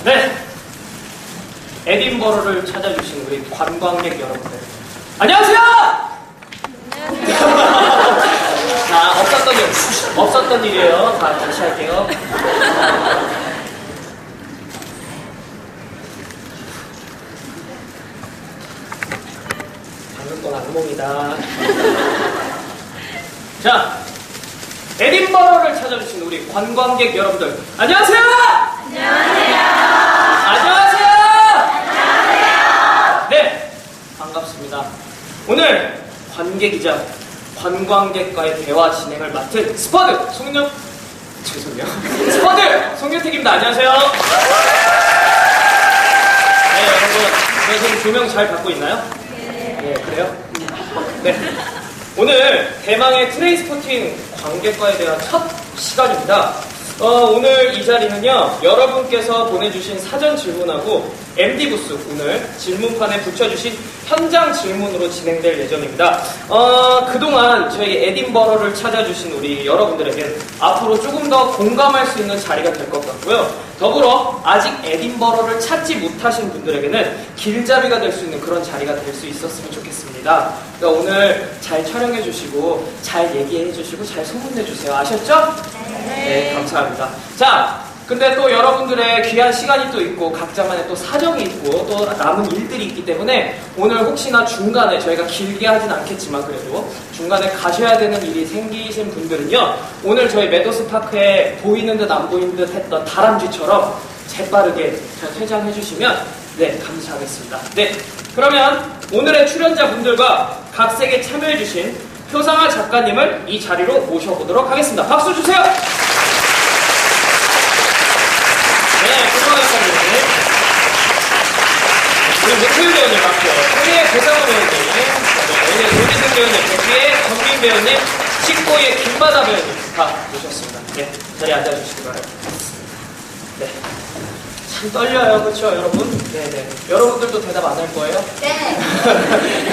네, 에딘버러를 찾아주신 우리 관광객 여러분들, 안녕하세요! 자, 없었던 일이에요. 다시 할게요. 방금 건 악몽이다. 자, 에딘버러를 찾아주신 우리 관광객 여러분들, 안녕하세요! 안녕하세요. 안녕하세요! 안녕하세요. 네, 반갑습니다. 오늘 관객이자 관광객과의 대화 진행을 맡은 스퍼드 송윤택입니다. 안녕하세요. 네, 여러분, 저 지금 조명 잘 받고 있나요? 네, 그래요? 네. 오늘 대망의 트레인스포팅 관객과에 대한 첫 시간입니다. 오늘 이 자리는요, 여러분께서 보내주신 사전 질문하고 MD 부스 오늘 질문판에 붙여주신 현장 질문으로 진행될 예정입니다. 그동안 저희 에딘버러를 찾아주신 우리 여러분들에게 앞으로 조금 더 공감할 수 있는 자리가 될 것 같고요. 더불어 아직 에딘버러를 찾지 못하신 분들에게는 길잡이가 될 수 있는 그런 자리가 될 수 있었으면 좋겠습니다. 그러니까 오늘 잘 촬영해주시고 잘 얘기해주시고 잘 소문내주세요. 아셨죠? 네, 감사합니다. 자, 근데 또 여러분들의 귀한 시간이 또 있고 각자만의 또 사정이 있고 또 남은 일들이 있기 때문에 오늘 혹시나 중간에 저희가 길게 하진 않겠지만 그래도 중간에 가셔야 되는 일이 생기신 분들은요, 오늘 저희 메도스파크에 보이는 듯 안 보이는 듯 했던 다람쥐처럼 재빠르게 퇴장해 주시면 네, 감사하겠습니다. 네, 그러면 오늘의 출연자분들과 각색에 참여해 주신 표상화 작가님을 이 자리로 모셔보도록 하겠습니다. 박수 주세요! 네, 표상화 작가님. 우리 목표일 배우님 맞고요. 우리의 배상호 배우님, 오늘 조지승 배우님, 백기의 정민 배우님, 식고의 김바다 배우님 다 모셨습니다. 네, 자리에 앉아주시기 바랍니다. 네. 참 떨려요, 그렇죠, 여러분? 네네. 여러분들도 대답 안 할 거예요? 네.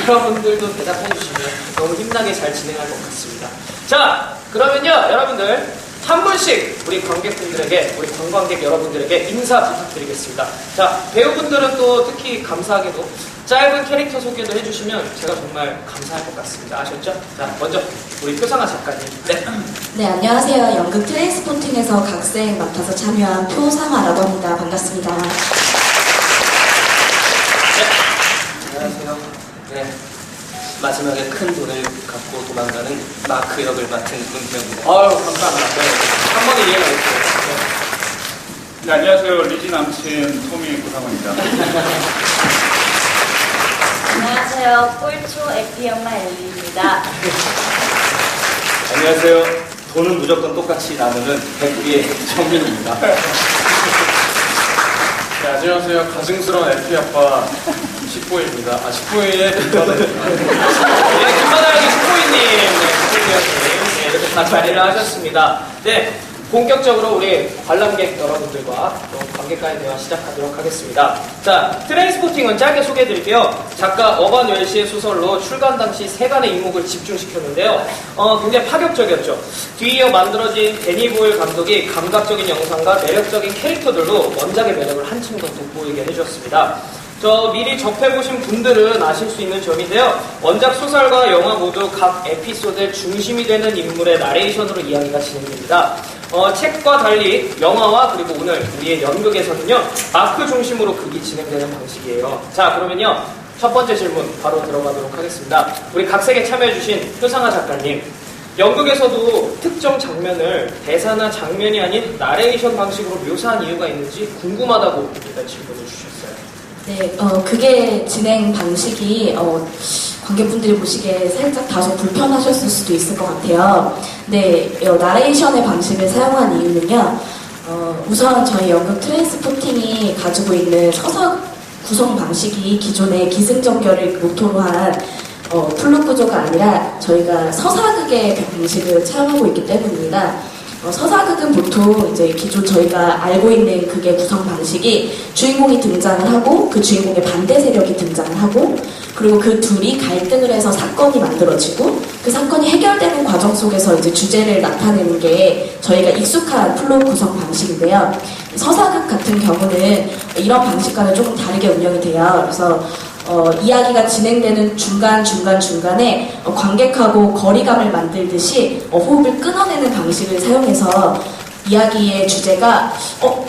여러분들도 대답해 주시면 너무 힘나게 잘 진행할 것 같습니다. 자, 그러면요, 여러분들 한 분씩 우리 관객분들에게, 우리 관광객 여러분들에게 인사 부탁드리겠습니다. 자, 배우분들은 또 특히 감사하게도 짧은 캐릭터 소개도 해주시면 제가 정말 감사할 것 같습니다. 아셨죠? 자, 먼저 우리 표상화 작가님. 네. 네, 안녕하세요. 연극 트레인스포팅에서 각색 맡아서 참여한 표상화라고 합니다. 반갑습니다. 네. 안녕하세요. 네. 마지막에 큰 돈을 갖고 도망가는 마크 역을 맡은 문태영입니다. 아유, 감사합니다. 네. 한 번에 이해가 됐어요. 네. 네, 안녕하세요. 리지 남친 토미 구상호입니다. 안녕하세요. 꿀초 에피 엄마 엘리입니다. 안녕하세요. 돈은 무조건 똑같이 나누는 백기의 정민입니다. 네, 안녕하세요. 가증스러운 에피 아빠 식보입니다. 식보의 김바다. 네, 김바다의 식보이님, 네, 이렇게 다 자리를 하셨습니다. 네, 본격적으로 우리 관람객 여러분들과 또 관객과의 대화 시작하도록 하겠습니다. 자, 트레인스포팅은 짧게 소개해드릴게요. 작가 어반 웰시의 소설로 출간 당시 세간의 이목을 집중시켰는데요. 굉장히 파격적이었죠. 뒤이어 만들어진 데니 보일 감독이 감각적인 영상과 매력적인 캐릭터들로 원작의 매력을 한층 더 돋보이게 해주었습니다. 미리 접해보신 분들은 아실 수 있는 점인데요. 원작 소설과 영화 모두 각 에피소드의 중심이 되는 인물의 나레이션으로 이야기가 진행됩니다. 책과 달리 영화와 그리고 오늘 우리의 연극에서는요, 마크 중심으로 극이 진행되는 방식이에요. 자, 그러면요, 첫 번째 질문 바로 들어가도록 하겠습니다. 우리 각색에 참여해주신 표상화 작가님, 연극에서도 특정 장면을 대사나 장면이 아닌 나레이션 방식으로 묘사한 이유가 있는지 궁금하다고 일단 질문을 주셨어요. 네, 그게 진행 방식이 관객분들이 보시기에 살짝 다소 불편하셨을 수도 있을 것 같아요. 네, 나레이션의 방식을 사용한 이유는요. 우선 저희 연극 트레인스포팅이 가지고 있는 서사 구성 방식이 기존의 기승전결을 모토로 한 플롯 구조가 아니라 저희가 서사극의 방식을 차용하고 있기 때문입니다. 서사극은 보통 이제 기존 저희가 알고 있는 극의 구성 방식이 주인공이 등장을 하고 그 주인공의 반대 세력이 등장을 하고 그리고 그 둘이 갈등을 해서 사건이 만들어지고 그 사건이 해결되는 과정 속에서 이제 주제를 나타내는 게 저희가 익숙한 플롯 구성 방식인데요. 서사극 같은 경우는 이런 방식과는 조금 다르게 운영이 돼요. 그래서 이야기가 진행되는 중간에 관객하고 거리감을 만들듯이 호흡을 끊어내는 방식을 사용해서 이야기의 주제가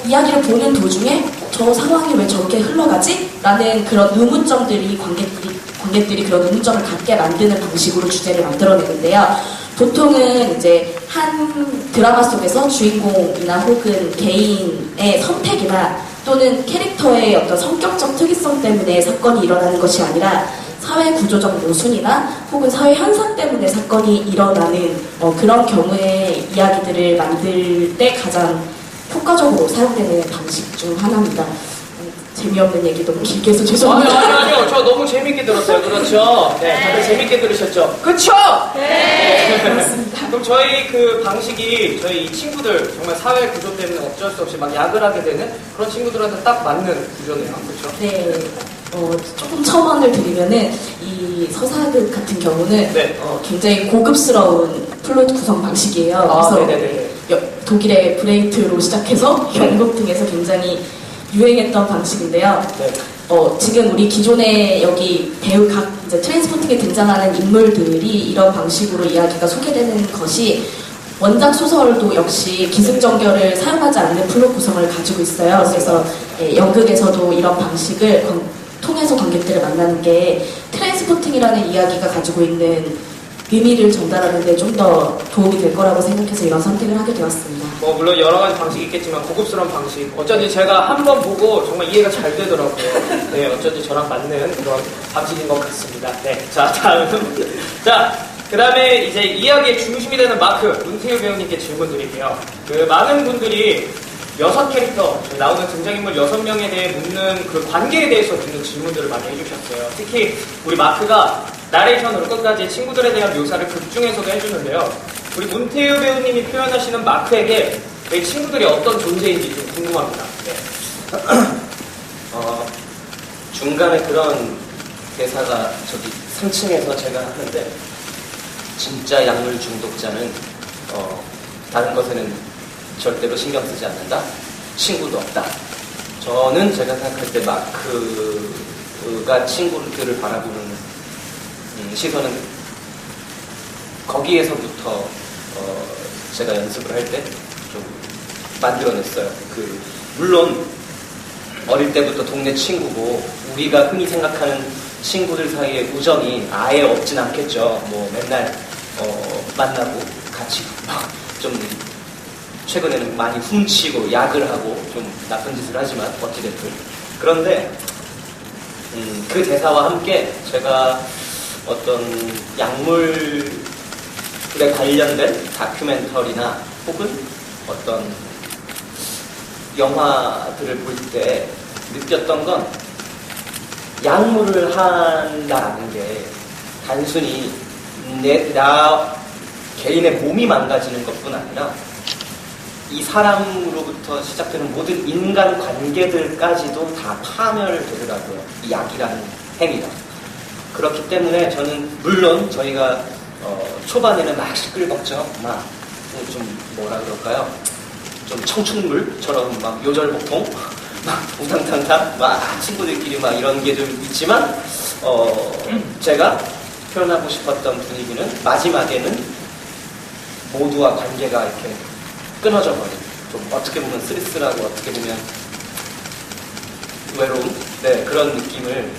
이야기를 보는 도중에 저 상황이 왜 저렇게 흘러가지? 라는 그런 의문점들이 관객들이 그런 의문점을 갖게 만드는 방식으로 주제를 만들어내는데요. 보통은 이제 한 드라마 속에서 주인공이나 혹은 개인의 선택이나 또는 캐릭터의 어떤 성격적 특이성 때문에 사건이 일어나는 것이 아니라 사회 구조적 모순이나 혹은 사회 현상 때문에 사건이 일어나는 그런 경우의 이야기들을 만들 때 가장 효과적으로 사용되는 방식 중 하나입니다. 재미없는 얘기 너무 길게 해서 죄송합니다. 아니요. 저 너무 재밌게 들었어요. 그렇죠? 네, 다들 재밌게 들으셨죠? 그쵸? 네, 그렇습니다. 그럼 저희 그 방식이 저희 이 친구들 정말 사회 구조 때문에 어쩔 수 없이 막 약을 하게 되는 그런 친구들한테 딱 맞는 구조네요. 그렇죠? 네. 조금 첨언을 드리면은 이 서사극 같은 경우는 네. 굉장히 고급스러운 플롯 구성 방식이에요. 그래서 네네네. 독일의 브레이트로 시작해서 영국 등에서 굉장히 유행했던 방식인데요. 네. 지금 우리 기존에 여기 배우 각 이제 트랜스포팅에 등장하는 인물들이 이런 방식으로 이야기가 소개되는 것이 원작 소설도 역시 기승전결을 사용하지 않는 플롯 구성을 가지고 있어요. 그래서 연극에서도 이런 방식을 통해서 관객들을 만나는 게 트랜스포팅이라는 이야기가 가지고 있는 의미를 전달하는 데 좀 더 도움이 될 거라고 생각해서 이런 선택을 하게 되었습니다. 물론 여러 가지 방식이 있겠지만 고급스러운 방식. 어쩐지 제가 한 번 보고 정말 이해가 잘 되더라고요. 네, 어쩐지 저랑 맞는 그런 방식인 것 같습니다. 네, 자, 다음. 자, 그 다음에 이제 이야기의 중심이 되는 마크, 문태유 배우님께 질문 드릴게요. 많은 분들이 6캐릭터, 나오는 등장인물 6명에 대해 묻는 그 관계에 대해서 묻는 질문들을 많이 해주셨어요. 특히 우리 마크가 나레이션으로 끝까지 친구들에 대한 묘사를 극중에서도 해주는데요. 우리 문태유 배우님이 표현하시는 마크에게 저희 친구들이 어떤 존재인지 좀 궁금합니다. 네. 중간에 그런 대사가 저기 3층에서 제가 하는데 진짜 약물 중독자는 다른 것에는 절대로 신경 쓰지 않는다. 친구도 없다. 저는 제가 생각할 때 마크가 친구들을 바라보는 시선은 거기에서부터 제가 연습을 할 때 좀 만들어냈어요. 물론 어릴 때부터 동네 친구고 우리가 흔히 생각하는 친구들 사이에 우정이 아예 없진 않겠죠. 맨날 만나고 같이 좀 최근에는 많이 훔치고 약을 하고 좀 나쁜 짓을 하지만 어찌됐든 그런데 그 대사와 함께 제가 어떤 약물에 관련된 다큐멘터리나 혹은 어떤 영화들을 볼 때 느꼈던 건 약물을 한다는 게 단순히 나 개인의 몸이 망가지는 것뿐 아니라 이 사람으로부터 시작되는 모든 인간 관계들까지도 다 파멸되더라고요. 이 약이라는 행위가. 그렇기 때문에 저는 물론 저희가 초반에는 막 시끌벅적 막 좀 뭐라 그럴까요? 좀 청춘물처럼 막 요절복통 막 우당탕탕 막 친구들끼리 막 이런 게 좀 있지만 제가 표현하고 싶었던 분위기는 마지막에는 모두와 관계가 이렇게 끊어져 버린 좀 어떻게 보면 쓸쓸하고 어떻게 보면 외로운 그런 느낌을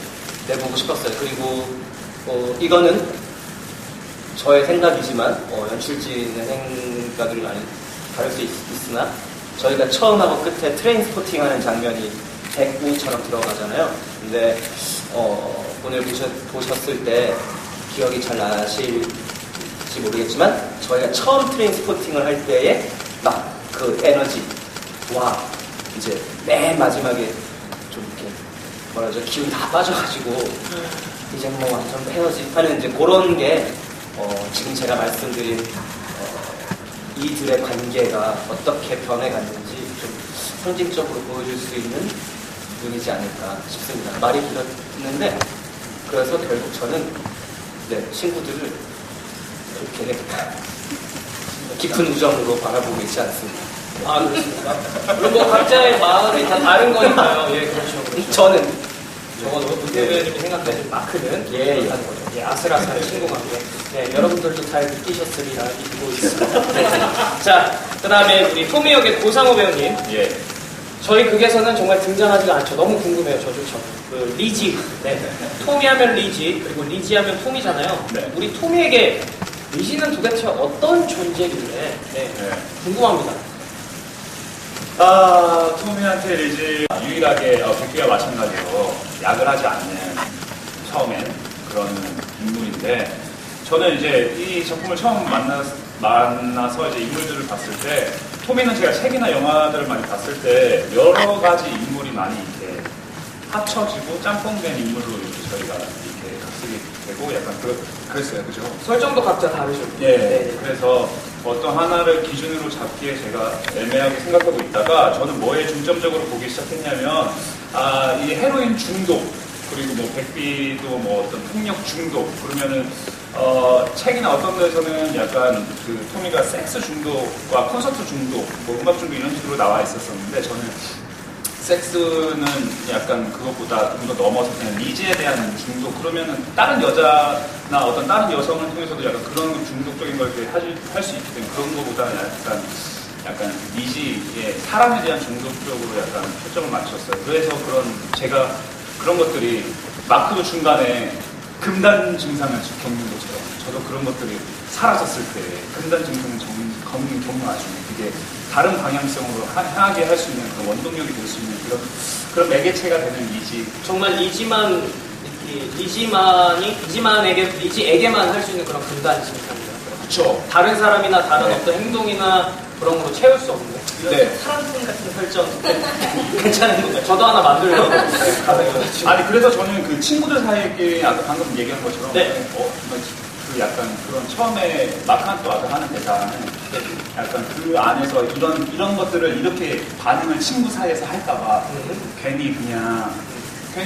내보고 싶었어요. 그리고 이거는 저의 생각이지만 연출진의 생각을 많이 다를 수 있으나 저희가 처음하고 끝에 트레인스포팅하는 장면이 백우처럼 들어가잖아요. 근데 오늘 보셨을 때 기억이 잘 나실지 모르겠지만 저희가 처음 트레인스포팅을 할 때에 막 그 에너지와 이제 맨 마지막에 좀 이렇게 뭐라 그러죠? 기운 다 빠져가지고 이제 완전 헤어집하는 이제 그런 게 지금 제가 말씀드린 이들의 관계가 어떻게 변해갔는지 좀 상징적으로 보여줄 수 있는 분이지 않을까 싶습니다. 말이 길었는데 그래서 결국 저는 친구들을 이렇게 깊은 우정으로 바라보고 있지 않습니다. 아, 그렇습니까? 물론 뭐 각자의 마음이 다 다른 거니까요. 예, 그렇죠. 저는 적어도 문대배님이 생각하는 마크는 예, 예. 하는 거죠. 예, 아슬아슬한 친구관계. 네, 여러분들도 잘 느끼셨으리라 믿고 있습니다. 네. 자, 그 다음에 우리 토미 역의 고상호 배우님. 예. 저희 극에서는 정말 등장하지가 않죠. 너무 궁금해요, 저조차. 그 리지. 네. 토미 하면 리지, 그리고 리지 하면 토미잖아요. 네. 우리 토미에게 리지는 도대체 어떤 존재길래 네. 궁금합니다. 토미한테 리지 유일하게 백기가 마찬가지로 약을 하지 않는 처음엔 그런 인물인데 저는 이제 이 작품을 처음 만나서 이제 인물들을 봤을 때 토미는 제가 책이나 영화들을 많이 봤을 때 여러 가지 인물이 많이 이렇게 합쳐지고 짬뽕된 인물로 이렇게 저희가 이렇게 각색이 되고 약간 그랬어요, 그죠? 설정도 각자 다르죠. 예, 네. 그래서 어떤 하나를 기준으로 잡기에 제가 애매하게 생각하고 있다가 저는 뭐에 중점적으로 보기 시작했냐면 이 헤로인 중독 그리고 뭐 백비도 뭐 어떤 폭력 중독 그러면은 책이나 어떤 데서는 약간 그 토미가 섹스 중독과 콘서트 중독, 뭐 음악 중독 이런 식으로 나와 있었었는데 저는 섹스는 약간 그것보다 좀 더 넘어서 그냥 리지에 대한 중독 그러면은 다른 여자나 어떤 다른 여성을 통해서도 약간 그런 중독적인 걸 할 수 있기 때문에 그런 것보다는 약간 리지의 사람에 대한 중독 쪽으로 약간 초점을 맞췄어요. 그래서 제가 그런 것들이 마크도 중간에 금단 증상을 겪는 것처럼 저도 그런 것들이 사라졌을 때 금단 증상을 경험하시면 그게 다른 방향성으로 향하게 할 수 있는 그런 원동력이 될 수 있는 그런 매개체가 되는 리지. 정말 리지에게만 할 수 있는 그런 금단 증상입니다. 그렇죠. 다른 사람이나 다른 네. 어떤 행동이나 그런 걸로 채울 수 없는 이런 네. 사랑꾼 같은 설정 괜찮은 건가요? 저도 하나 만들려고 가능해요. 아니 그래서 저는 그 친구들 사이에 아까 방금 얘기한 것처럼 네. 그 약간 그런 처음에 마크한테 와서 하는 대사는 약간 그 안에서 이런 것들을 이렇게 반응을 친구 사이에서 할까봐 괜히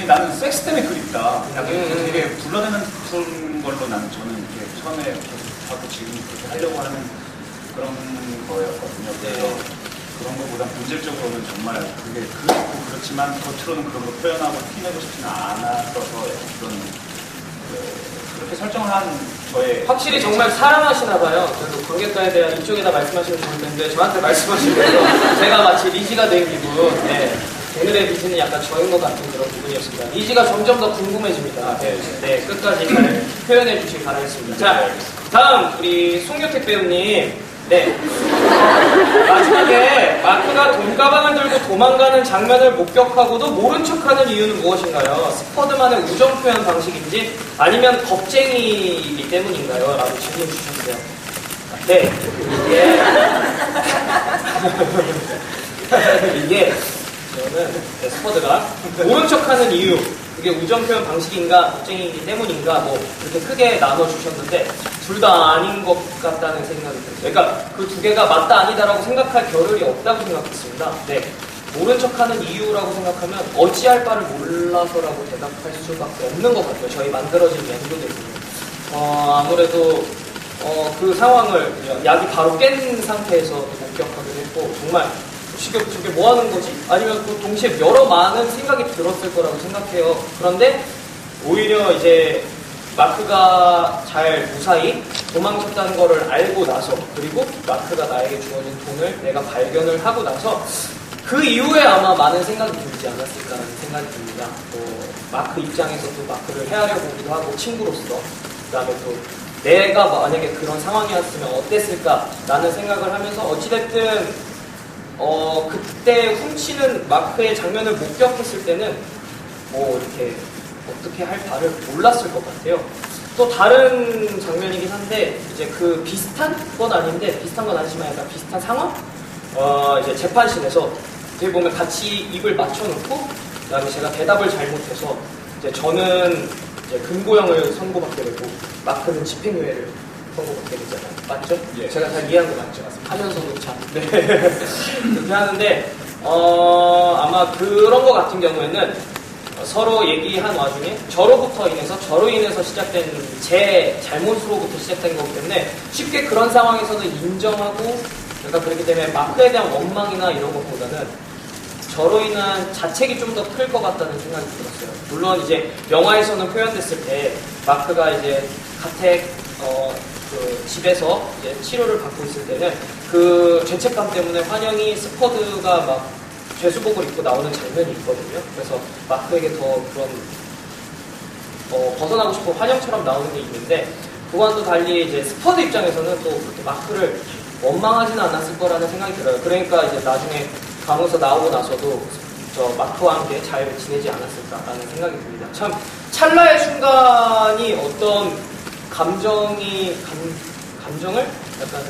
나는 섹스 때문에 그립다. 약간 되게 불러내는 걸로 저는 이렇게 처음에 계속 하고 지금 그렇게 하려고 하는 그런 거였거든요. 그래서 그런 것보다 본질적으로는 정말 그게 그렇지만 겉으로는 그런 걸 표현하고 티내고 싶지는 않았어서 그렇게 설정을 한 저의 확실히 정말 사랑하시나 봐요. 그래서 관객과에 대한 이쪽에다 말씀하시면 좋을 텐데 저한테 말씀하시면서 제가 마치 리지가 된 기분. 네. 오늘의 리지는 약간 저인 것 같은 그런 부분이었습니다. 리지가 점점 더 궁금해집니다. 네, 끝까지 잘 표현해 주시기 바라겠습니다. 자, 다음 우리 송교택 배우님. 네. 마지막에 마크가 돈가방을 들고 도망가는 장면을 목격하고도 모른 척하는 이유는 무엇인가요? 스퍼드만의 우정 표현 방식인지 아니면 겁쟁이이기 때문인가요? 라고 질문 주셨어요. 네. 이게 저는 스퍼드가 모른 척하는 이유 그게 우정 표현 방식인가 겁쟁이이기 때문인가 뭐 그렇게 크게 나눠주셨는데 둘 다 아닌 것 같다는 생각이 들었어요. 그러니까 그 두 개가 맞다 아니다라고 생각할 겨를이 없다고 생각했습니다. 네. 모른 척하는 이유라고 생각하면 어찌할 바를 몰라서라고 대답할 수밖에 없는 것 같아요. 저희 만들어진 멘토들이 아무래도 그 상황을 약이 바로 깬 상태에서 목격하기도 했고 정말 저게 뭐 하는 거지? 아니면 그 동시에 여러 많은 생각이 들었을 거라고 생각해요. 그런데 오히려 이제 마크가 잘 무사히 도망쳤다는 거를 알고 나서 그리고 마크가 나에게 주어진 돈을 내가 발견을 하고 나서 그 이후에 아마 많은 생각이 들지 않았을까라는 생각이 듭니다. 마크 입장에서도 마크를 헤아려 보기도 하고 친구로서 그 다음에 또 내가 만약에 그런 상황이었으면 어땠을까라는 생각을 하면서 어찌됐든 그때 훔치는 마크의 장면을 목격했을 때는 뭐 이렇게 어떻게 할 바를 몰랐을 것 같아요. 또 다른 장면이긴 한데 이제 그 비슷한 건 아닌데 비슷한 건 아니지만 약간 비슷한 상황? 이제 재판실에서 어떻게 보면 같이 입을 맞춰놓고 그다음에 제가 대답을 잘못해서 이제 저는 이제 금고형을 선고받게 되고 마크는 집행유예를 선고받게 되잖아요. 맞죠? 예. 제가 잘 이해한 거 맞죠? 하면서도 참. 네. 그렇게 하는데 아마 그런 거 같은 경우에는 서로 얘기한 와중에 저로 인해서 시작된 제 잘못으로부터 시작된 거기 때문에 쉽게 그런 상황에서는 인정하고 그러니까 그렇기 때문에 마크에 대한 원망이나 이런 것보다는 저로 인한 자책이 좀 더 클 것 같다는 생각이 들었어요. 물론 이제 영화에서는 표현됐을 때 마크가 이제 가택 그 집에서 이제 치료를 받고 있을 때는 그 죄책감 때문에 환영이 스퍼드가 막 죄수복을 입고 나오는 장면이 있거든요. 그래서 마크에게 더 그런 벗어나고 싶은 환영처럼 나오는 게 있는데, 그와도 달리 이제 스퍼드 입장에서는 또 그렇게 마크를 원망하지는 않았을 거라는 생각이 들어요. 그러니까 이제 나중에 간호사 나오고 나서도 저 마크와 함께 잘 지내지 않았을까라는 생각이 듭니다. 참 찰나의 순간이 어떤 감정을 약간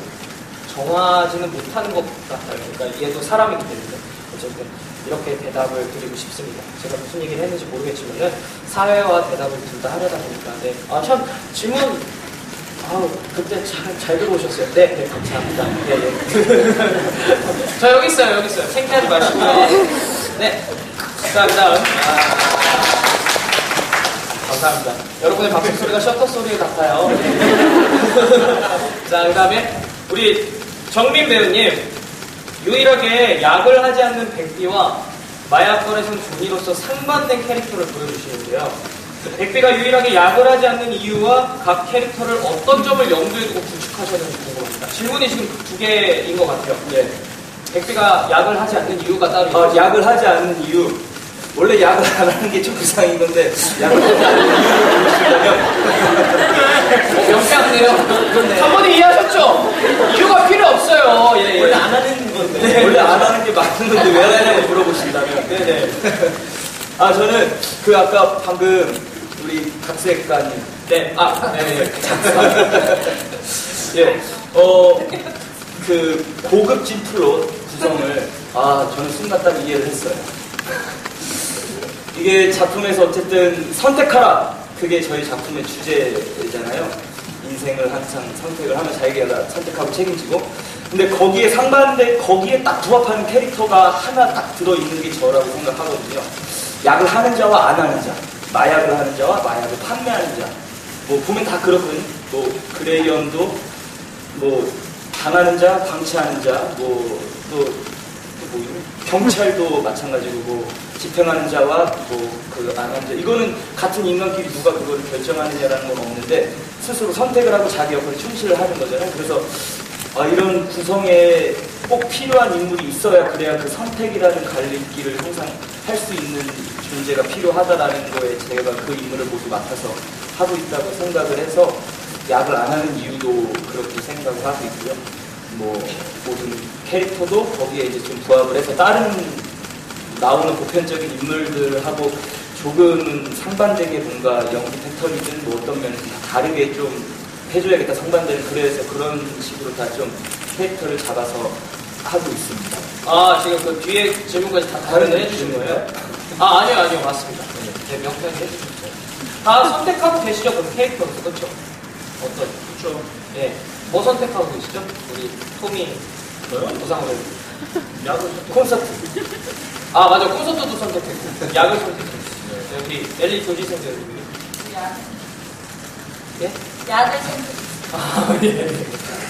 정하지는 못하는 것 같아요. 그러니까 얘도 사람이기 때문에 어쨌든 이렇게 대답을 드리고 싶습니다. 제가 무슨 얘기를 했는지 모르겠지만은 사회와 대답을 둘 다 하려다 보니까 네. 아 참 질문 그때 잘 들어오셨어요. 네, 감사합니다. 네. 자, 여기 있어요. 창피하지 마시고요. 네. 자, 그다음. 감사합니다. 여러분의 박수 소리가 셔터 소리 같아요. 자, 그다음에 우리 정민 배우님, 유일하게 약을 하지 않는 백비와 마약거래선 조니로서 상반된 캐릭터를 보여주시는데요. 백비가 유일하게 약을 하지 않는 이유와 각 캐릭터를 어떤 점을 염두에 두고 구축하셨는지 궁금합니다. 질문이 지금 두 개인 것 같아요. 네. 백비가 약을 하지 않는 이유가 따로 있어요. 약을 하지 않는 이유. 원래 약을 안 하는 게 정상인 건데, 약을 하지 않는 이유를 모르시려면. 명쾌하네요. 한 번에 이해하셨죠? 이유가 필요 없어요. 예. 원래 안 하는 건데. 원래 안 하는 게 맞는 건데, 왜 안 하냐고 물어보신다면. 네네. 저는 아까 방금 우리 각색가님. 네. 네. 예. 그 고급진 플롯 구성을 저는 순간 딱 이해를 했어요. 이게 작품에서 어쨌든 선택하라, 그게 저희 작품의 주제잖아요. 인생을 항상 선택을 하면 자기가 선택하고 책임지고. 근데 거기에 거기에 딱 부합하는 캐릭터가 하나 딱 들어있는 게 저라고 생각하거든요. 약을 하는 자와 안 하는 자, 마약을 하는 자와 마약을 판매하는 자. 뭐 보면 다 그렇거든요. 뭐 그레이엄도 뭐 당하는 자, 방치하는 자, 경찰도 마찬가지고, 뭐 집행하는 자와 그 안 하는 자. 이거는 같은 인간끼리 누가 그거를 결정하느냐라는 건 없는데 스스로 선택을 하고 자기 역할을 충실을 하는 거잖아요. 그래서 이런 구성에 꼭 필요한 인물이 있어야, 그래야 그 선택이라는 갈림길을 항상 할 수 있는 존재가 필요하다라는 거에 제가 그 인물을 모두 맡아서 하고 있다고 생각을 해서 약을 안 하는 이유도 그렇게 생각을 하고 있고요. 뭐 모든 캐릭터도 거기에 이제 좀 부합을 해서 다른 나오는 보편적인 인물들하고 조금은 상반되게 뭔가 연기 패턴이든 뭐 어떤 면에서 다 다르게 좀 해줘야겠다, 상반되는. 그래서 그런 식으로 다 좀 캐릭터를 잡아서 하고 있습니다. 지금 그 뒤에 질문까지 다 답변을 해주신 거예요? 아니요, 맞습니다. 네, 명쾌하게 해주셨어요. 다 선택하고 계시죠, 그럼 캐릭터에서, 그렇죠? 그렇죠. 네. 뭐 선택하고 계시죠? 우리 톰이 부상을 약을 콘서트. 맞아, 콘서트도 선택했고 약을 선택했고. 네, 우리 엘리 조지생 배우님. 예? 약을 선택. 예.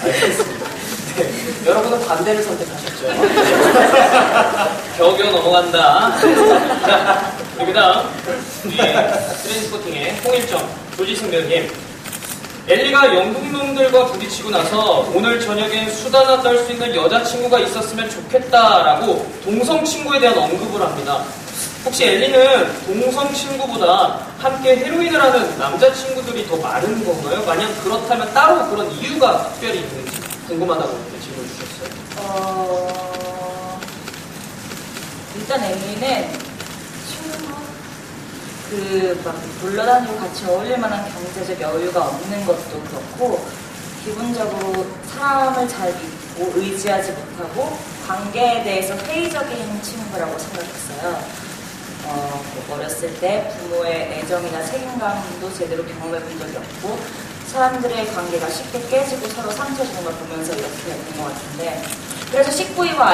알겠습니다. 네, 여러분은 반대를 선택하셨죠. 겨우겨우 넘어간다. 자, 그 다음 트레인스포팅의 홍일점 조지승 배우님. 엘리가 영국놈들과 부딪히고 나서 오늘 저녁엔 수다나 떨 수 있는 여자친구가 있었으면 좋겠다라고 동성친구에 대한 언급을 합니다. 혹시 엘리는 동성친구보다 함께 헤로인을 하는 남자친구들이 더 많은 건가요? 만약 그렇다면 따로 그런 이유가 특별히 있는지 궁금하다고 질문 주셨어요. 일단 엘리는 막 놀러다니고 같이 어울릴 만한 경제적 여유가 없는 것도 그렇고, 기본적으로 사람을 잘 믿고 의지하지 못하고 관계에 대해서 회의적인 친구라고 생각했어요. 어렸을 때 부모의 애정이나 책임감도 제대로 경험해 본 적이 없고, 사람들의 관계가 쉽게 깨지고 서로 상처 주는 걸 보면서 이렇게 된 것 같은데, 그래서 식구이와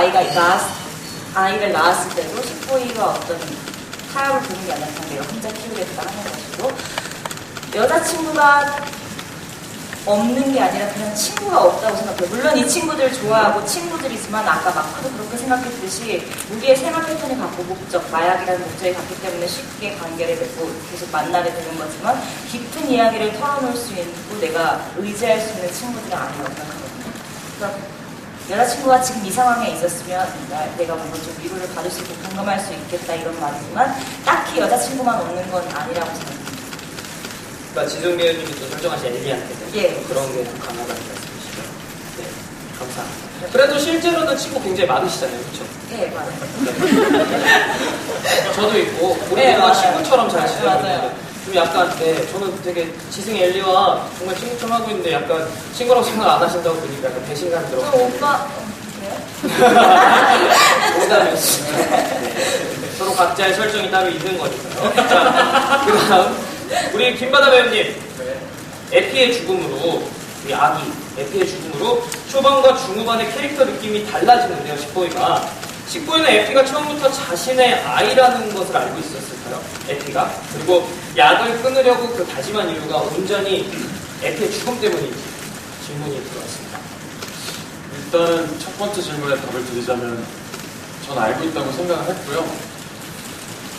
아이를 낳았을 때도 식구이와 어떤 타협을 보는 게 아니라 내가 혼자 키우겠다 하는 것이고, 여자친구가 없는 게 아니라 그냥 친구가 없다고 생각해요. 물론 이 친구들 좋아하고 친구들이지만 아까 마크도 그렇게 생각했듯이 우리의 생활 패턴이 같고 목적, 마약이라는 목적이 같기 때문에 쉽게 관계를 맺고 계속 만나게 되는 거지만 깊은 이야기를 털어놓을 수 있고 내가 의지할 수 있는 친구들은 아니라고 생각하거든요. 그러니까 여자친구가 지금 이 상황에 있었으면 내가 뭔가 좀 위로를 받을 수 있고 공감할 수 있겠다 이런 말이지만 딱히 여자친구만 없는 건 아니라고 생각합니다. 그러니까 지성 배우님이 또 설정하신 엘리한테 예. 그런 게 좀 강하다는 말씀이시죠. 네, 감사합니다. 그래도 실제로는 친구 굉장히 많으시잖아요, 그렇죠? 네, 맞아요. 저도 있고 우리 네, 누나 맞아요. 친구처럼 잘 지내고 맞아요. 있는데 좀 약간 저는 되게 지승 엘리와 정말 친구처럼 하고 있는데 약간 친구라고 생각 안 하신다고 보니까 약간 배신감이 들어. 저 오빠, 그래요? 농담이었습니다. 네. 서로 각자의 설정이 따로 있는 거니까요. 자, 그다음 우리 김바다 배우님. 에피의 죽음으로 우리 아기 에피의 죽음으로 초반과 중후반의 캐릭터 느낌이 달라지는데요. 식보이가 에피가 처음부터 자신의 아이라는 것을 알고 있었을까요? 에피가 그리고 약을 끊으려고 그 다짐한 이유가 온전히 에피의 죽음 때문인지 질문이 들어왔습니다. 일단은 첫 번째 질문에 답을 드리자면 전 알고 있다고 생각을 했고요.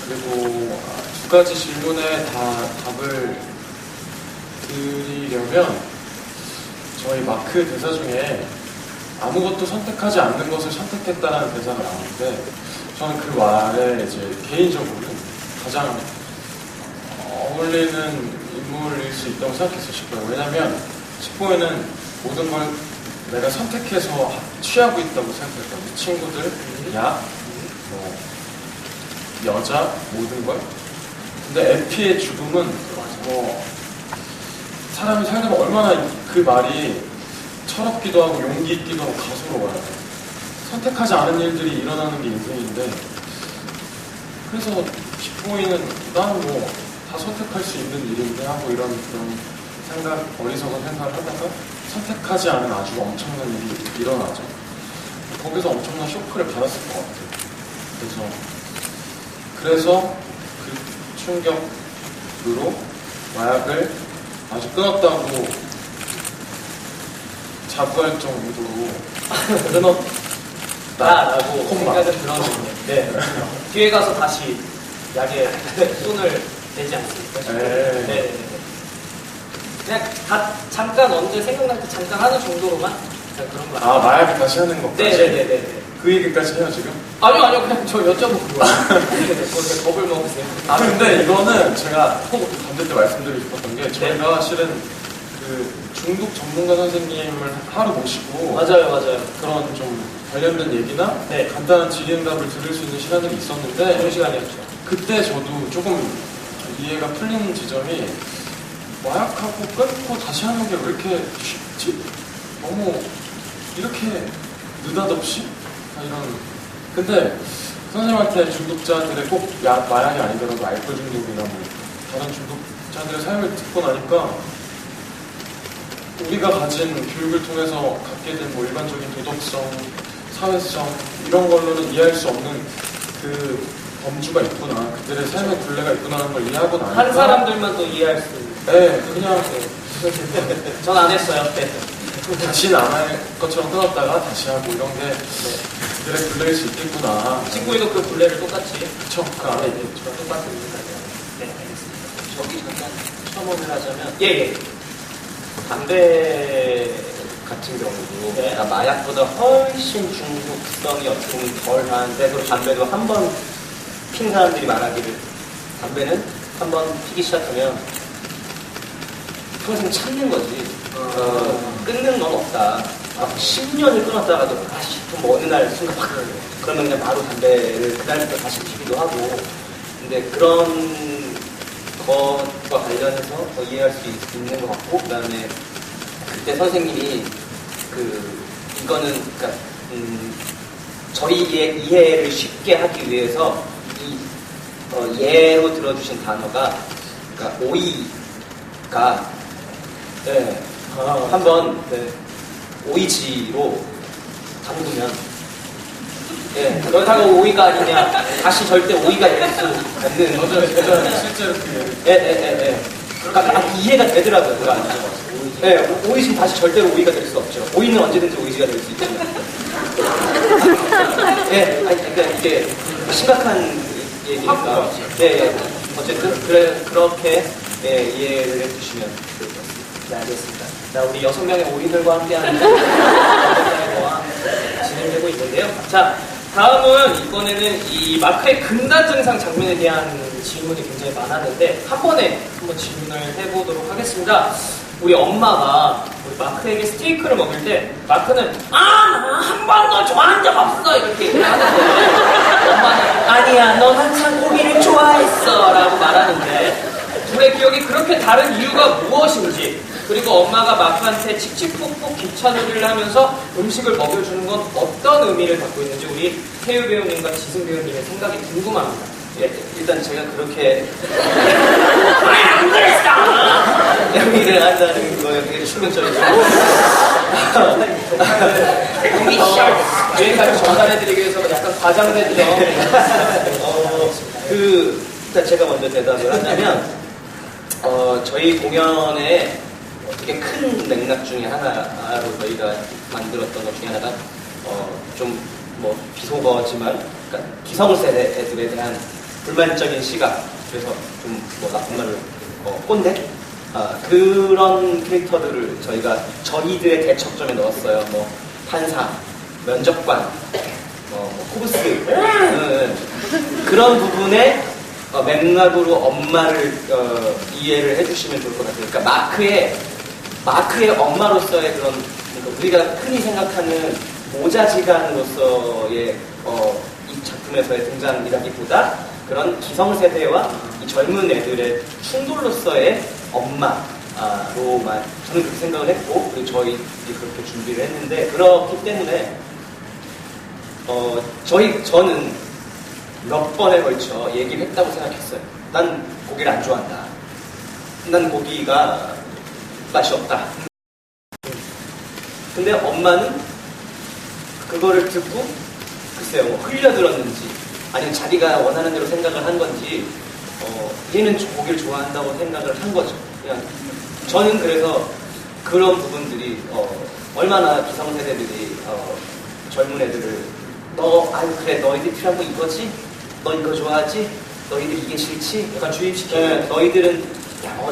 그리고 두 가지 질문에 다 답을 드리려면 저희 마크 대사 중에 아무것도 선택하지 않는 것을 선택했다라는 대사가 나오는데 저는 그 말에 이제 개인적으로 가장 어울리는 인물일 수 있다고 생각했어요. 싶어요. 왜냐면 10호에는 모든 걸 내가 선택해서 취하고 있다고 생각했거든요. 친구들, 약, 뭐 여자, 모든 걸. 근데 에피의 죽음은 뭐 사람이 살다 보면 얼마나 그 말이 철없기도 하고 용기 있기도 하고 가소로워요. 선택하지 않은 일들이 일어나는 게 인생인데 그래서 10호에는 나는 뭐 다 선택할 수 있는 일인데 하고 이런 그런 생각, 어리석은 생각을 하다가 선택하지 않은 아주 엄청난 일이 일어나죠. 거기서 엄청난 쇼크를 받았을 것 같아요. 그래서 그 충격으로 마약을 아주 끊었다고 자부할 정도로 끊었다라고 콤마. 생각은 들었는데 네. 뒤에 가서 다시 약에 손을 대지 않습니까? 네. 그냥 잠깐 언제 생각날 때 잠깐 하는 정도로만 그냥 그런 거 아, 마약을 다시 하는 것까지? 네네네네. 그 얘기까지 해요, 지금? 아니요, 그냥 저 여쭤보는 거예요. 그렇게 겁을 먹으세요. 아, 근데 이거는 제가 꼭 던질 때 말씀드리고 싶었던 게 저희가 실은 그 중독 전문가 선생님을 하루 모시고 맞아요. 그런 좀 관련된 얘기나 네. 간단한 질의응답을 들을 수 있는 시간들이 있었는데 좋은 시간이었죠. 그때 저도 조금 이해가 풀리는 지점이 마약하고 끊고 다시 하는 게 왜 이렇게 쉽지? 너무 이렇게 느닷없이? 이런. 근데 선생님한테 중독자들의 꼭 마약이 아니더라도 알코올 중독이나 뭐 다른 중독자들의 삶을 듣고 나니까 우리가 가진 교육을 통해서 갖게 된 뭐 일반적인 도덕성, 사회성 이런 걸로는 이해할 수 없는 그 범주가 있구나, 그들의 삶의 굴레가 있구나 하는 걸 이해하고 나니까 한 사람들만 또 이해할 수 있는. 네, 그냥 전 안 했어요. 네. 다시는 안 할 것처럼 끊었다가 다시 하고 이런 게 그들의 굴레일 수 있겠구나. 친구도 그 굴레를 똑같이. 그쵸. 저랑 똑같은 생각이에요. 네, 알겠습니다. 저기 잠깐 첨언을 하자면. 예. 담배 같은 경우도 네. 마약보다 훨씬 중독성이 어떻게 보면 덜한데 그리고 담배도 한 번 핀 사람들이 말하기를 담배는 한 번 피기 시작하면 평생 참는 거지 끊는 건 없다. 10년을 끊었다가도 다시 또 어느 날 순간 확 그러면 그냥 바로 담배를 그날부터 다시 피기도 하고 근데 그런 것과 관련해서 더 이해할 수 있는 것 같고 그 다음에 그때 선생님이 이거는 그러니까 저희의 이해를 쉽게 하기 위해서 예로 들어주신 단어가 그러니까 오이가 네, 한번 오이지로 담그면 그렇다고 오이가 아니냐 다시 절대 오이가 될 수 없는 맞아요. 실제로 그 그러니까 이해가 되더라고요. 그거 아니죠. 네, 오이신 다시 절대로 오이가 될 수 없죠. 오이는 언제든지 오이지가 될 수 있지만. 네, 아니, 그러니까 이게 심각한 얘기니까. 네, 어쨌든 그렇게 이해를 해주시면 좋을 것 같습니다. 네, 알겠습니다. 자, 우리 6명의 오이들과 함께하는 영화 진행되고 있는데요. 자, 다음은 이번에는 이 마크의 금단 증상 장면에 대한 질문이 굉장히 많았는데 한 번에 한번 질문을 해보도록 하겠습니다. 우리 엄마가 우리 마크에게 스테이크를 먹을 때 마크는 나 한 번도 좋아한 적 없어 이렇게 얘기를 하는데 엄마는 아니야 넌 항상 고기를 좋아했어 라고 말하는데 둘의 기억이 그렇게 다른 이유가 무엇인지 그리고 엄마가 마크한테 칙칙폭폭 귀찮으리를 하면서 음식을 먹여주는 건 어떤 의미를 갖고 있는지 우리 태유 배우님과 지승 배우님의 생각이 궁금합니다. 예, 일단 제가 그렇게 안 그랬어! 연기를 한다는 거에 되게 충격적이죠. 여기까지 전달해드리기 위해서 약간 과장됐죠. 일단 제가 먼저 대답을 하자면 저희 공연에 되게 큰 맥락 중에 하나로 저희가 만들었던 것 중에 하나가 좀 뭐 비속어지만 그러니까 기성세대 애들에 대한 불만적인 시각 그래서 좀 뭐 나쁜 말로 꼰대 그런 캐릭터들을 저희가 저희들의 대척점에 넣었어요. 뭐 판사, 면접관, 코브스 그런 부분에 맥락으로 엄마를 이해를 해주시면 좋을 것 같아요. 그러니까 마크의 엄마로서의 그런 그러니까 우리가 흔히 생각하는 모자지간으로서의 이 작품에서의 등장이라기보다 그런 기성세대와 이 젊은 애들의 충돌로서의 엄마로만 저는 그렇게 생각을 했고 그리고 저희들이 그렇게 준비를 했는데 그렇기 때문에 저는 몇 번에 걸쳐 얘기를 했다고 생각했어요. 난 고기를 안 좋아한다. 난 고기가 맛이 없다. 근데 엄마는 그거를 듣고 글쎄요 뭐 흘려들었는지 아니면 자기가 원하는 대로 생각을 한 건지 얘는 고기를 좋아한다고 생각을 한 거죠. 그냥 저는 그래서 그런 부분들이 얼마나 기성세대들이 젊은 애들을 그래 너희들 필요한 거 이거지? 너 이거 좋아하지? 너희들 이게 싫지? 약간 주입시키는 너희들은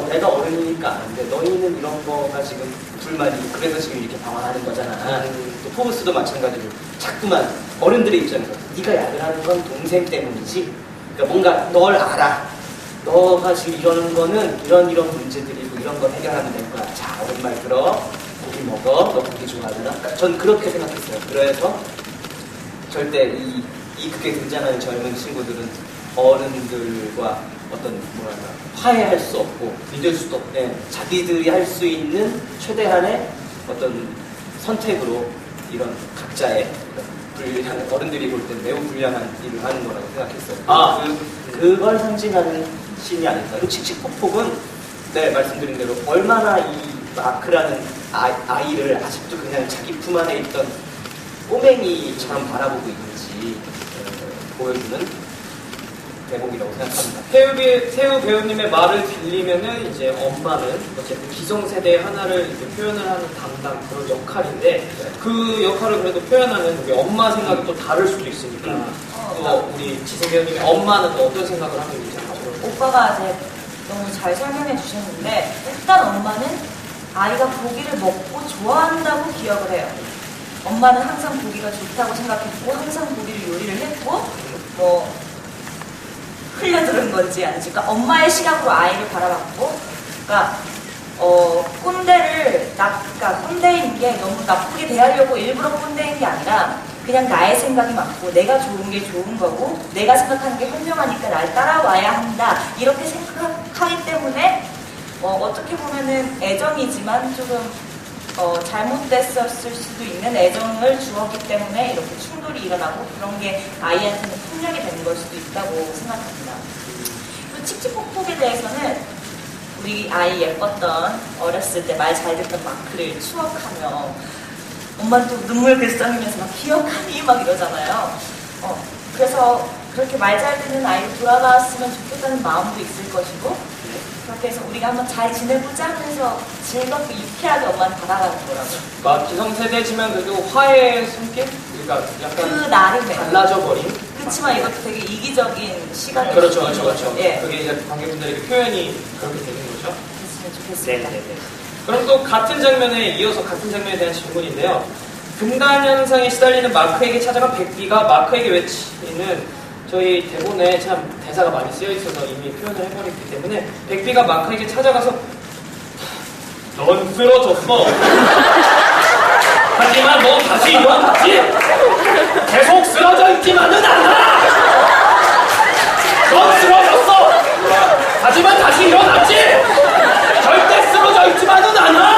내가 어른이니까 아는데 너희는 이런 거가 지금 불만이고 그래서 지금 이렇게 방황하는 거잖아. 또 포브스도 마찬가지로 자꾸만 어른들의 입장에서 네가 야근하는 건 동생 때문이지. 그러니까 뭔가 널 알아. 너가 지금 이러는 거는 이런 문제들이고 이런 거 해결하면 될 거야. 자, 오랜만에 들어. 고기 먹어. 너 고기 좋아하잖아. 전 그렇게 생각했어요. 그래서 절대 이 극에 등장하는 젊은 친구들은 어른들과 어떤 화해할 수 없고 믿을 수도 없고 자기들이 할 수 있는 최대한의 어떤 선택으로 이런 각자의 불량한 어른들이 볼 때 매우 불량한 일을 하는 거라고 생각했어요. 그걸 상징하는 신이 아닐까. 그리고 칙칙폭폭은 말씀드린 대로 얼마나 이 마크라는 아이를 아직도 그냥 자기 품 안에 있던 꼬맹이처럼 바라보고 있는지 보여주는 대목이라고 생각합니다. 태우 배우님의 말을 빌리면은 이제 엄마는 어쨌든 기성세대의 하나를 이렇게 표현을 하는 담당 그런 역할인데 그 역할을 그래도 표현하는 우리 엄마 생각이 또 다를 수도 있으니까 또 우리 지성 배우님의 엄마는 또 어떤 생각을 하고 있는지 오빠가 이제 너무 잘 설명해 주셨는데 일단 엄마는 아이가 고기를 먹고 좋아한다고 기억을 해요. 엄마는 항상 고기가 좋다고 생각했고 항상 고기를 요리를 했고 뭐 흘려들은 건지 아니지. 그러니까 엄마의 시각으로 아이를 바라봤고, 그러니까 그러니까 꼰대인 게 너무 나쁘게 대하려고 일부러 꼰대인 게 아니라 그냥 나의 생각이 많고 내가 좋은 게 좋은 거고 내가 생각하는 게 현명하니까 날 따라와야 한다 이렇게 생각하기 때문에 어떻게 보면은 애정이지만 조금 잘못됐었을 수도 있는 애정을 주었기 때문에 이렇게 충돌이 일어나고 그런 게 아이한테는 폭력이 되는 걸 수도 있다고 생각합니다. 그리고 칙칙폭폭에 대해서는 우리 아이 예뻤던 어렸을 때 말 잘 듣던 마크를 추억하며 엄마는 또 눈물 글썽이면서 막 기억하니 막 이러잖아요. 그래서 그렇게 말 잘 듣는 아이를 돌아봤으면 좋겠다는 마음도 있을 것이고 그렇게 해서 우리가 한번 잘 지내보자 하면서 즐겁게 유쾌하게 엄마는 받아가는 거라고요. 막 기성세대지만 그래도 화해의 손길? 그러니까 그 약간 나름의. 달라져 버린? 그렇지만 이것도 되게 이기적인 시간이 그렇죠, 그렇죠, 그렇죠. 예. 그게 이제 관객분들에게 표현이 그렇게 되는 거죠. 됐으면 좋겠습니다. 네네네. 그럼 또 같은 장면에 이어서 같은 장면에 대한 질문인데요. 금단 현상에 시달리는 마크에게 찾아간 백비가 마크에게 외치는 저희 대본에 참 대사가 많이 쓰여 있어서 이미 표현을 해버렸기 때문에 백비가 마크에게 찾아가서 넌 쓰러졌어. 하지만 너 다시 일어났지? 계속 쓰러져 있지만은 않아. 넌 쓰러졌어. 하지만 다시 일어났지? 절대 쓰러져 있지만은 않아.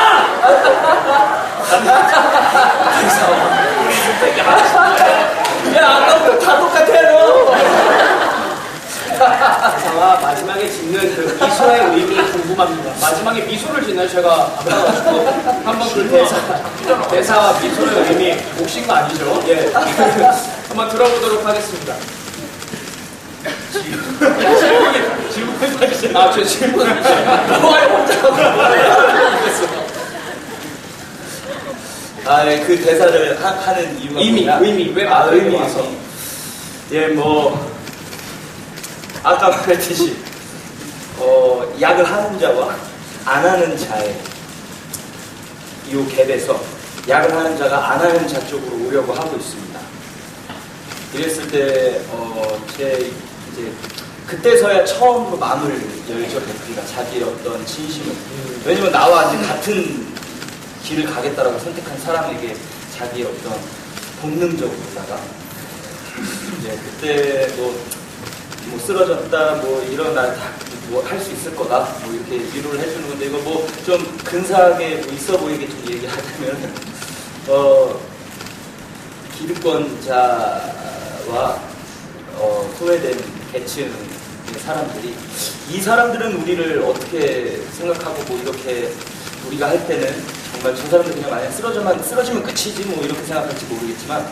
야, 아까부터 다 똑같아요. 대사와 마지막에 짓는 그 미소의 의미 궁금합니다. 마지막에 미소를 짓나요? 제가 안 봐가지고 한번 그 대사와 미소의 의미 몫인 거 아니죠? 예. 한번 들어보도록 하겠습니다. 질문 해주세요. 아, 저 질문. 뭐하러 혼자 아, 네, 그 대사를 하는 이유가 의미, 뭐냐? 의미. 왜 아, 마크에게 의미. 와서? 예, 뭐 아까 말했듯이 약을 하는 자와 안 하는 자의 이 갭에서 약을 하는 자가 안 하는 자 쪽으로 오려고 하고 있습니다. 이랬을 때 제 이제 그때서야 처음으로 마음을 열죠. 백비가 자기의 어떤 진심을. 왜냐면 나와 이제 같은 길을 가겠다라고 선택한 사람에게 자기의 어떤 본능적으로다가 이제 그때 뭐 쓰러졌다 뭐 일어나 뭐 할 수 있을 거다 뭐 이렇게 위로를 해주는 건데 이거 뭐 좀 근사하게 뭐 있어 보이게 좀 얘기하자면 기득권자와 소외된 계층의 사람들이 이 사람들은 우리를 어떻게 생각하고 뭐 이렇게 우리가 할 때는 정말 저 사람들 그냥 만약 쓰러지면 끝이지 뭐 이렇게 생각할지 모르겠지만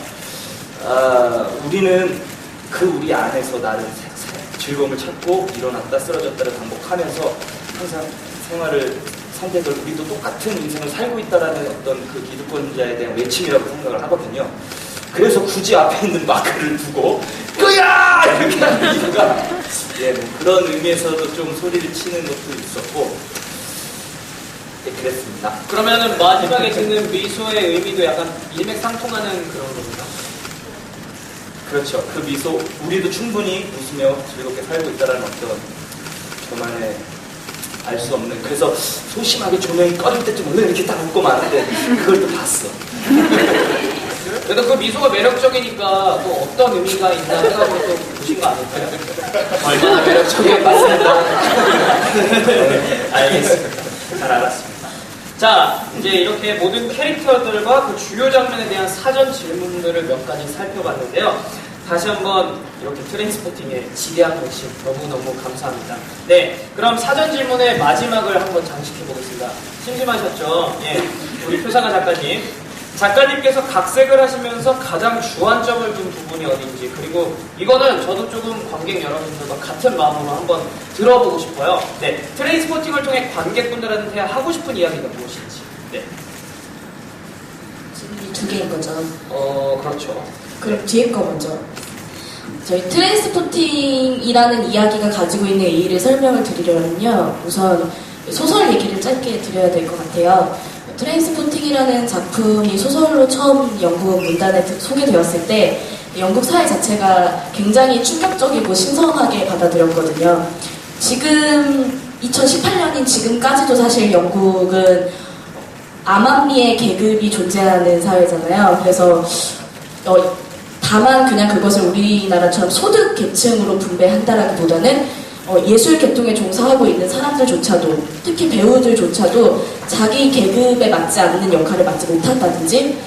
우리는 그 우리 안에서 나를 즐거움을 찾고 일어났다 쓰러졌다를 반복하면서 항상 선택을 우리도 똑같은 인생을 살고 있다라는 어떤 그 기득권자에 대한 외침이라고 생각을 하거든요. 그래서 굳이 앞에 있는 마크를 두고 끄야! 이렇게 하는 이유가 예, 뭐 그런 의미에서도 좀 소리를 치는 것도 있었고 예, 그랬습니다. 그러면은 마지막에 짓는 미소의 의미도 약간 일맥상통하는 그런 겁니다. 그렇죠. 그 미소, 우리도 충분히 웃으며 즐겁게 살고 있다는 어떤 저만의 알 수 없는, 그래서 소심하게 조명이 꺼질 때쯤 오늘 이렇게 딱 웃고 마는데 그걸 또 봤어. 그래도 그 미소가 매력적이니까 또 어떤 의미가 있나 생각으로 또 보신 거 아닐까요? 얼마나 매력적인 맞습니다. 네, 알겠습니다. 잘 알았습니다. 자, 이제 이렇게 모든 캐릭터들과 그 주요 장면에 대한 사전 질문들을 몇 가지 살펴봤는데요. 다시 한번 이렇게 트레인스포팅의 지대한 관심 너무너무 감사합니다. 네, 그럼 사전 질문의 마지막을 한번 장식해보겠습니다. 심심하셨죠? 예, 우리 표상아 작가님. 작가님께서 각색을 하시면서 가장 주안점을 둔 부분이 어딘지, 그리고 이거는 저도 조금 관객 여러분들과 같은 마음으로 한번 들어보고 싶어요. 네, 트레인스포팅을 통해 관객분들한테 하고 싶은 이야기가 무엇인지. 네. 질문이 두 개인 거죠. 그렇죠. 그럼 뒤에 거 먼저. 저희 트레인스포팅이라는 이야기가 가지고 있는 의의를 설명을 드리려면요. 우선 소설 얘기를 짧게 드려야 될 것 같아요. 트레인스포팅이라는 작품이 소설로 처음 영국 문단에 소개되었을 때 영국 사회 자체가 굉장히 충격적이고 신선하게 받아들였거든요. 지금 2018년인 지금까지도 사실 영국은 암암리의 계급이 존재하는 사회잖아요. 그래서 다만 그냥 그것을 우리나라처럼 소득 계층으로 분배한다라기보다는 예술 계통에 종사하고 있는 사람들조차도, 특히 배우들조차도 자기 계급에 맞지 않는 역할을 맡지 못한다든지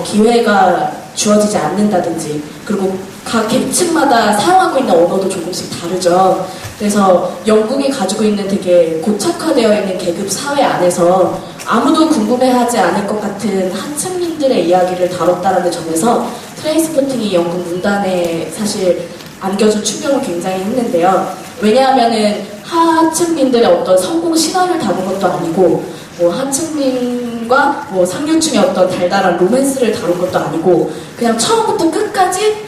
기회가 주어지지 않는다든지, 그리고 각 계층마다 사용하고 있는 언어도 조금씩 다르죠. 그래서 영국이 가지고 있는 되게 고착화되어 있는 계급 사회 안에서 아무도 궁금해하지 않을 것 같은 하층민들의 이야기를 다뤘다는 점에서 트레인스포팅이 영국 문단에 사실 안겨준 충격은 굉장히 했는데요. 왜냐하면은 하층민들의 어떤 성공 신화를 다룬 것도 아니고 뭐 하층민과 뭐 상류층의 어떤 달달한 로맨스를 다룬 것도 아니고 그냥 처음부터 끝까지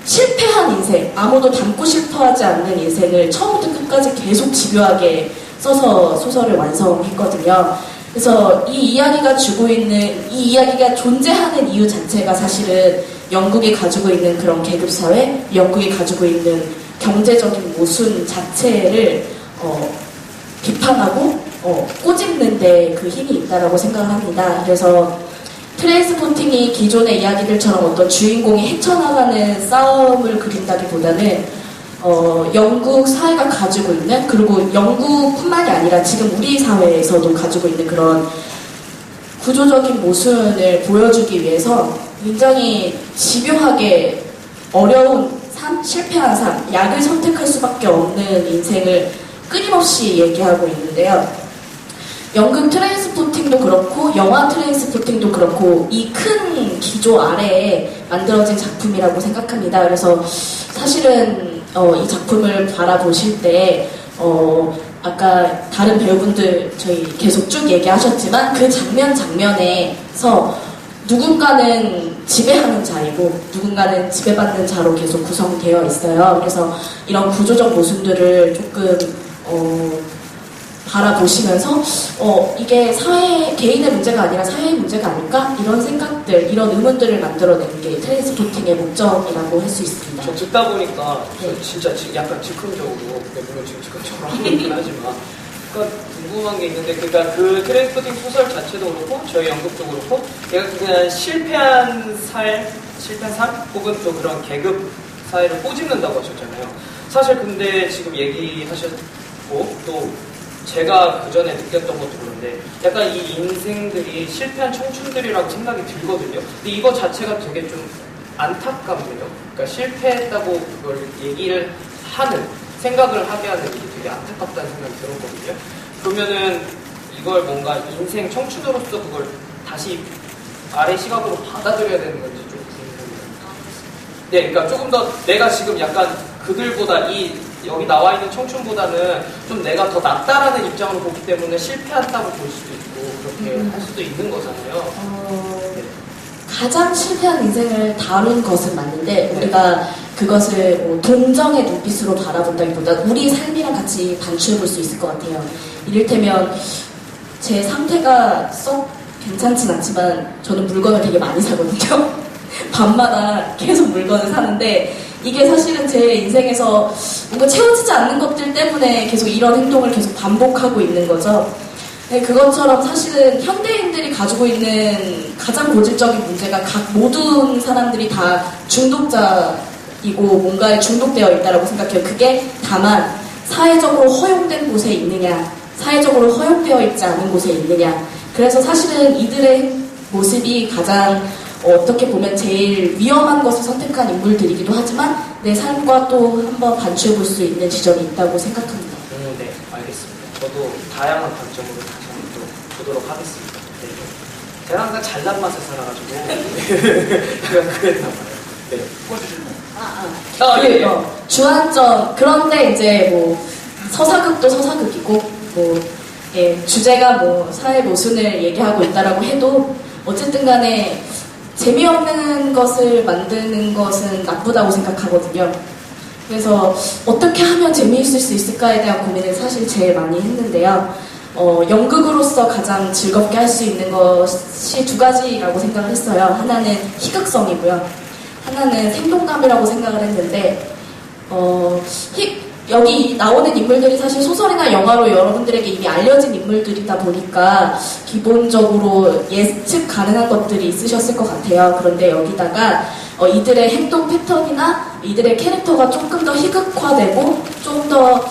실패한 인생, 아무도 담고 싶어하지 않는 인생을 처음부터 끝까지 계속 집요하게 써서 소설을 완성했거든요. 그래서 이 이야기가 이 이야기가 존재하는 이유 자체가 사실은 영국이 가지고 있는 그런 계급사회, 영국이 가지고 있는 경제적인 모순 자체를 비판하고 꼬집는 데 그 힘이 있다라고 생각을 합니다. 그래서 트레인스포팅이 기존의 이야기들처럼 어떤 주인공이 헤쳐나가는 싸움을 그린다기보다는 영국 사회가 가지고 있는, 그리고 영국뿐만이 아니라 지금 우리 사회에서도 가지고 있는 그런 구조적인 모순을 보여주기 위해서 굉장히 집요하게 어려운 삶, 실패한 삶, 약을 선택할 수밖에 없는 인생을 끊임없이 얘기하고 있는데요. 연극 트레인스포팅도 그렇고 영화 트레인스포팅도 그렇고 이 큰 기조 아래에 만들어진 작품이라고 생각합니다. 그래서 사실은 이 작품을 바라보실 때 아까 다른 배우분들 저희 계속 쭉 얘기하셨지만 그 장면에서 누군가는 지배하는 자이고 누군가는 지배받는 자로 계속 구성되어 있어요. 그래서 이런 구조적 모순들을 조금 바라보시면서 이게 개인의 문제가 아니라 사회의 문제가 아닐까? 이런 생각들, 이런 의문들을 만들어내는 게 트레인스포팅의 목적이라고 할 수 있습니다. 저 듣다 보니까 네. 진짜 약간 즉흥적으로, 물론 지금 즉흥적으로 하고 있긴 하지만 그러니까 궁금한 게 있는데, 그러니까 그 트레인스포팅 소설 자체도 그렇고 저희 연극도 그렇고 얘가 그냥 실패한 삶 혹은 또 그런 계급 사회를 꼬집는다고 하셨잖아요. 사실 근데 지금 얘기하셨고 또 제가 그 전에 느꼈던 것도 그런데 약간 이 인생들이 실패한 청춘들이라고 생각이 들거든요. 근데 이거 자체가 되게 좀 안타깝네요. 그러니까 실패했다고 그걸 얘기를 생각을 하게 하는 게 되게 안타깝다는 생각이 들었거든요. 그러면은 이걸 뭔가 인생 청춘으로서 그걸 다시 아래 시각으로 받아들여야 되는 건지 좀 궁금해요. 네, 그러니까 조금 더 내가 지금 약간 그들보다 여기 나와 있는 청춘보다는 좀 내가 더 낫다라는 입장으로 보기 때문에 실패한다고 볼 수도 있고 그렇게 할 수도 있는 거잖아요. 네. 가장 실패한 인생을 다룬 것은 맞는데 우리가 그것을 동정의 눈빛으로 바라본다기보다 우리 삶이랑 같이 반추해 볼 수 있을 것 같아요. 이를테면 제 상태가 썩 괜찮진 않지만 저는 물건을 되게 많이 사거든요. 밤마다 계속 물건을 사는데 이게 사실은 제 인생에서 뭔가 채워지지 않는 것들 때문에 계속 이런 행동을 계속 반복하고 있는 거죠. 네, 그것처럼 사실은 현대인들이 가지고 있는 가장 고질적인 문제가 모든 사람들이 다 중독자이고 뭔가에 중독되어 있다고 생각해요. 그게 다만 사회적으로 허용된 곳에 있느냐, 사회적으로 허용되어 있지 않은 곳에 있느냐. 그래서 사실은 이들의 모습이 가장 어떻게 보면 제일 위험한 것을 선택한 인물들이기도 하지만 내 삶과 또 한번 반추해 볼 수 있는 지점이 있다고 생각합니다. 네, 알겠습니다. 저도 다양한 관점으로 다시 한번 또 보도록 하겠습니다. 네. 제가 항상 잘난 맛을 살아가지고 약간 그랬나 봐요. 네. 예. 주안점. 그런데 이제 서사극도 서사극이고 주제가 사회 모순을 얘기하고 있다라고 해도 어쨌든 간에 재미없는 것을 만드는 것은 나쁘다고 생각하거든요. 그래서 어떻게 하면 재미있을 수 있을까에 대한 고민을 사실 제일 많이 했는데요. 연극으로서 가장 즐겁게 할 수 있는 것이 두 가지라고 생각을 했어요. 하나는 희극성이고요. 하나는 생동감이라고 생각을 했는데 여기 나오는 인물들이 사실 소설이나 영화로 여러분들에게 이미 알려진 인물들이다 보니까 기본적으로 예측 가능한 것들이 있으셨을 것 같아요. 그런데 여기다가 이들의 행동 패턴이나 이들의 캐릭터가 조금 더 희극화되고 좀 더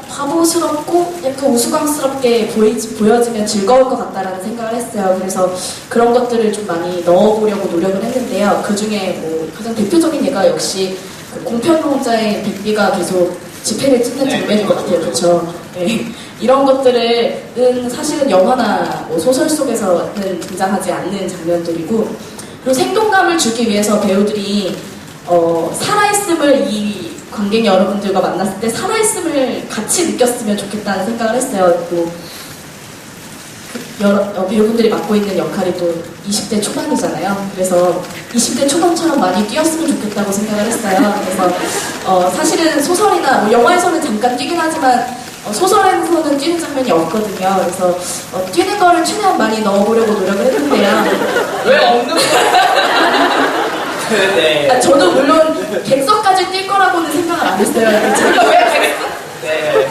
바보스럽고 약간 우스꽝스럽게 보여지면 즐거울 것 같다라는 생각을 했어요. 그래서 그런 것들을 좀 많이 넣어보려고 노력을 했는데요. 그 중에 가장 대표적인 예가 역시 공평론자의 백비가 계속 지폐를 찢는 장면인 것 같아요. 그렇죠? 네. 이런 것들은 사실은 영화나 소설 속에서는 등장하지 않는 장면들이고, 그리고 생동감을 주기 위해서 배우들이 살아있음을 이 관객 여러분들과 만났을 때 살아있음을 같이 느꼈으면 좋겠다는 생각을 했어요. 또 배우분들이 맡고 있는 역할이 또 20대 초반이잖아요. 그래서 20대 초반처럼 많이 뛰었으면 좋겠다고 생각을 했어요. 그래서 사실은 소설이나 뭐 영화에서는 잠깐 뛰긴 하지만 소설에서는 뛰는 장면이 없거든요. 그래서 뛰는 거를 최대한 많이 넣어보려고 노력을 했는데요. 왜 없는 거야? 네. 저도 물론 객석까지 뛸 거라고는 생각을 안 했어요. 제가 왜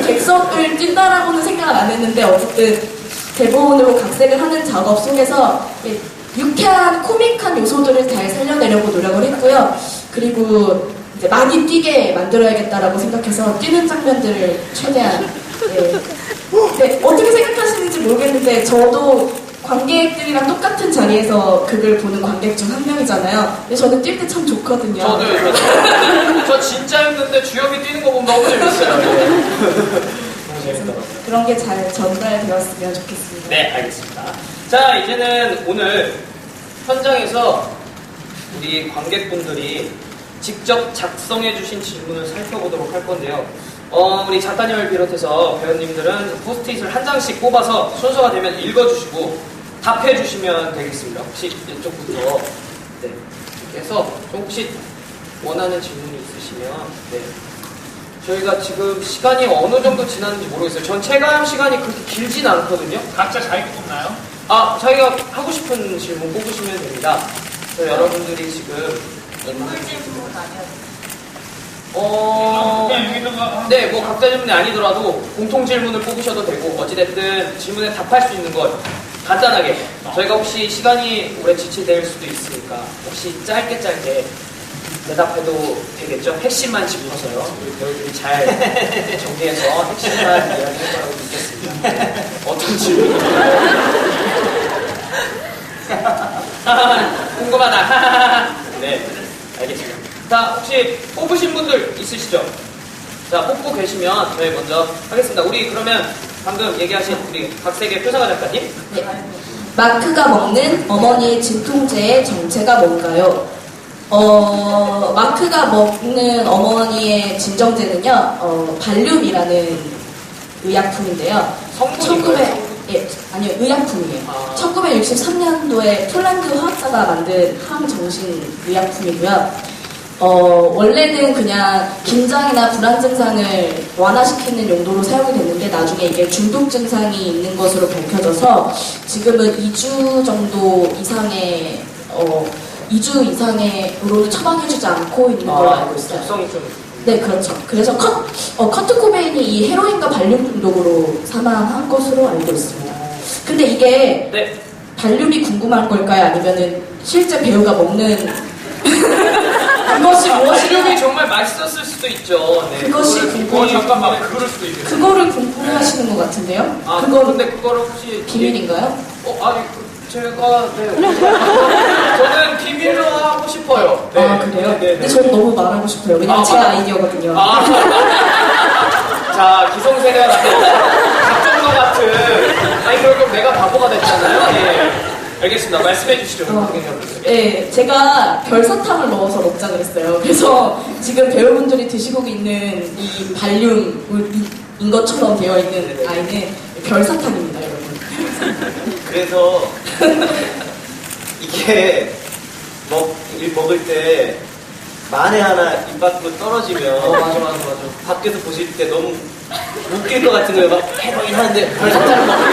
객석을 뛴다라고는 생각을 안 했는데 어쨌든 대본으로 각색을 하는 작업 속에서 유쾌한 코믹한 요소들을 잘 살려내려고 노력을 했고요. 그리고 이제 많이 뛰게 만들어야겠다라고 생각해서 뛰는 장면들을 최대한 네, 어떻게 생각하시는지 모르겠는데 저도 관객들이랑 똑같은 자리에서 극을 보는 관객 중 한 명이잖아요. 근데 저는 뛸 때 참 좋거든요. 저 진짜 힘든데 주엽이 뛰는 거 보면 너무 재밌어요. 너무 재밌더라고요. 그런 게 잘 전달되었으면 좋겠습니다. 네, 알겠습니다. 자, 이제는 오늘 현장에서 우리 관객분들이 직접 작성해주신 질문을 살펴보도록 할 건데요. 우리 작가님을 비롯해서 배우님들은 포스트잇을 한 장씩 뽑아서 순서가 되면 읽어주시고 답해주시면 되겠습니다. 혹시 이쪽부터 네, 이렇게 해서 혹시 원하는 질문이 있으시면 네. 저희가 지금 시간이 어느 정도 지났는지 모르겠어요. 전 체감 시간이 그렇게 길진 않거든요. 각자 자기 뽑나요? 자기가 하고 싶은 질문 뽑으시면 됩니다. 여러분들이 지금 꿀질문 아니었어요. 그냥 여기 있는 거. 네, 뭐 각자 질문이 아니더라도 공통 질문을 뽑으셔도 되고 어찌됐든 질문에 답할 수 있는 것 간단하게 저희가 혹시 시간이 오래 지체될 수도 있으니까 혹시 짧게 대답해도 되겠죠? 핵심만 짚어서요. 우리 배우들이 잘 정리해서 핵심만 이야기할 거라고 믿겠습니다. 어떤 질문인가요? 궁금하다. 네, 알겠습니다. 자, 혹시 뽑으신 분들 있으시죠? 자, 뽑고 계시면 저희 먼저 하겠습니다. 우리 그러면 방금 얘기하신 우리 박세계 표사가 작가님. 네. 마크가 먹는 어머니의 진통제의 정체가 뭔가요? 마크가 먹는 어머니의 진정제는요, 발륨이라는 의약품인데요. 성분인가요? 아니요, 의약품이에요. 아. 1963년도에 폴란드 화학자가 만든 항정신 의약품이고요. 원래는 그냥 긴장이나 불안 증상을 완화시키는 용도로 사용이 됐는데 나중에 이게 중독 증상이 있는 것으로 밝혀져서 지금은 2주 정도 이상의 2주 이상으로는 처방해주지 않고 있는 걸로 알고 있어요. 독성이 좀. 네, 그렇죠. 그래서 커트 코베인이 이 헤로인과 발륨 중독으로 사망한 것으로 알고 있습니다. 근데 이게 네. 발륨이 궁금한 걸까요? 아니면은 실제 배우가 먹는 그것이 무엇이냐? 발륨이 정말 맛있었을 수도 있죠. 네. 그것이 궁금해. 잠깐만, 그럴 수도 있겠네. 그거를 궁금해하시는 것 같은데요? 근데 그거를 혹시 비밀인가요? 제가 저는 비밀로 하고 싶어요. 네. 그래요? 네, 네, 근데 저는 너무 말하고 싶어요. 왜냐면 제 아이디어거든요. 자, 기성세대가 나타난 박정로 같은. 결국 내가 바보가 됐잖아요. 예. 알겠습니다. 말씀해 주시죠. 네, 제가 별사탕을 넣어서 먹자 그랬어요. 그래서 지금 배우분들이 드시고 있는 이 발륨인 것처럼 되어 있는 아이는 별사탕입니다, 여러분. 그래서 이게 먹을 때 만에 하나 입 밖으로 떨어지면 맞아. 밖에서 보실 때 너무 웃길 것 같은 거예요. 막 헤로인 하는데 별사탕을 먹고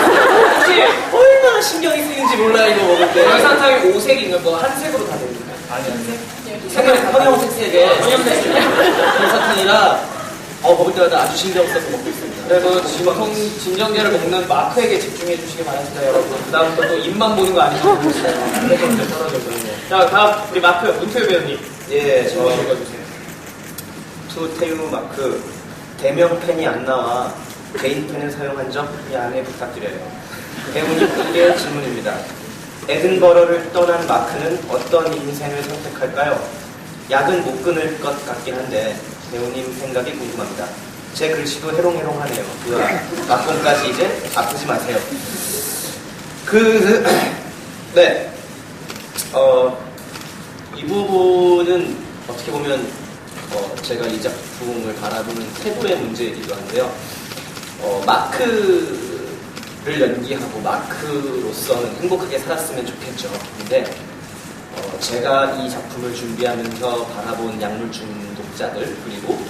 혹시 얼마나 신경이 쓰이는지 몰라요, 이거 먹을 때. 별사탕이 5색인가 뭐 한색으로 다 됩니까? 아니. 형형색색에 별사탕이라 먹을 때마다 아주 신경 써서 먹고 있습니다. 그래도 진정제를 먹는 마크에게 집중해 주시기 바랍니다, 여러분. 그다음부터 또 입만 보는 거 아닌지 모르겠어요. 그래서 이제 떨어져서. 자, 다음 우리 마크 문태우 배우님. 예, 질문 읽어주세요. 투테우 마크 대명 펜이 안 나와 개인 펜을 사용한 점 양해 부탁드려요. 배우님께 질문입니다. 에든버러를 떠난 마크는 어떤 인생을 선택할까요? 약은 못 끊을 것 같긴 한데 배우님 생각이 궁금합니다. 제 글씨도 해롱해롱하네요. 막공까지 이제 아프지 마세요. 네. 이 부분은 어떻게 보면 제가 이 작품을 바라보는 태도의 문제이기도 한데요. 마크를 연기하고 마크로서는 행복하게 살았으면 좋겠죠. 근데 제가 이 작품을 준비하면서 바라본 약물 중독자들, 그리고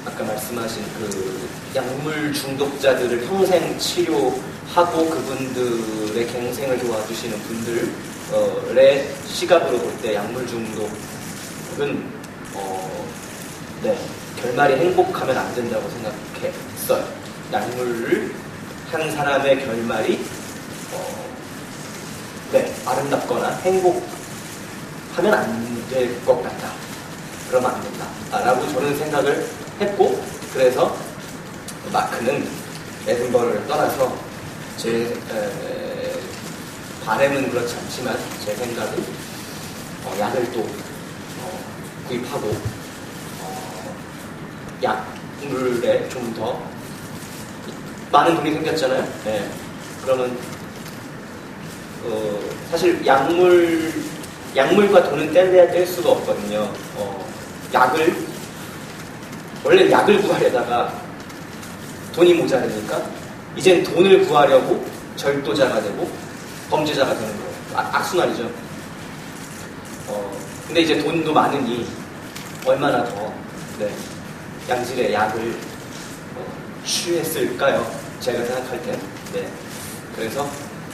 아까 말씀하신 그 약물 중독자들을 평생 치료하고 그분들의 갱생을 도와주시는 분들의 시각으로 볼 때 약물 중독은 네, 결말이 행복하면 안 된다고 생각했어요. 약물을 한 사람의 결말이 네, 아름답거나 행복하면 안 될 것 같다. 그러면 안 된다. 라고 저는 생각을 했고, 그래서 마크는 에든버러를 떠나서 제 바램은 그렇지 않지만 제 생각은 약을 또 구입하고 약물에 좀 더 많은 돈이 생겼잖아요. 네. 그러면 사실 약물과 돈은 뗄래야 뗄 수가 없거든요. 원래 약을 구하려다가 돈이 모자르니까 이젠 돈을 구하려고 절도자가 되고 범죄자가 되는 거예요. 악순환이죠. 근데 이제 돈도 많으니 얼마나 더 양질의 약을 취했을까요? 제가 생각할 땐. 네. 그래서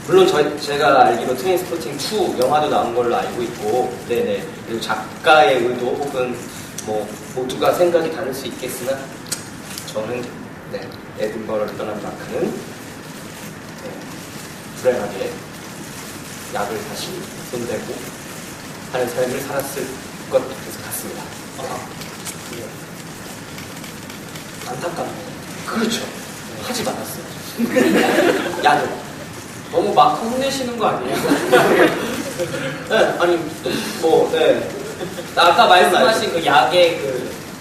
물론 제가 알기로 트레인스포팅 2 영화도 나온 걸로 알고 있고, 네네. 그리고 작가의 의도 혹은 뭐 모두가 생각이 다를 수 있겠으나 저는 에든버러를 떠난 마크는 불행하게 약을 다시 손대고 하는 삶을 살았을 것 같습니다. 안타깝네요. 그렇죠. 하지 말았어요. 약을. 너무 마크 혼내시는 거 아니에요? 네, 아니 아까 말씀하신 그 약의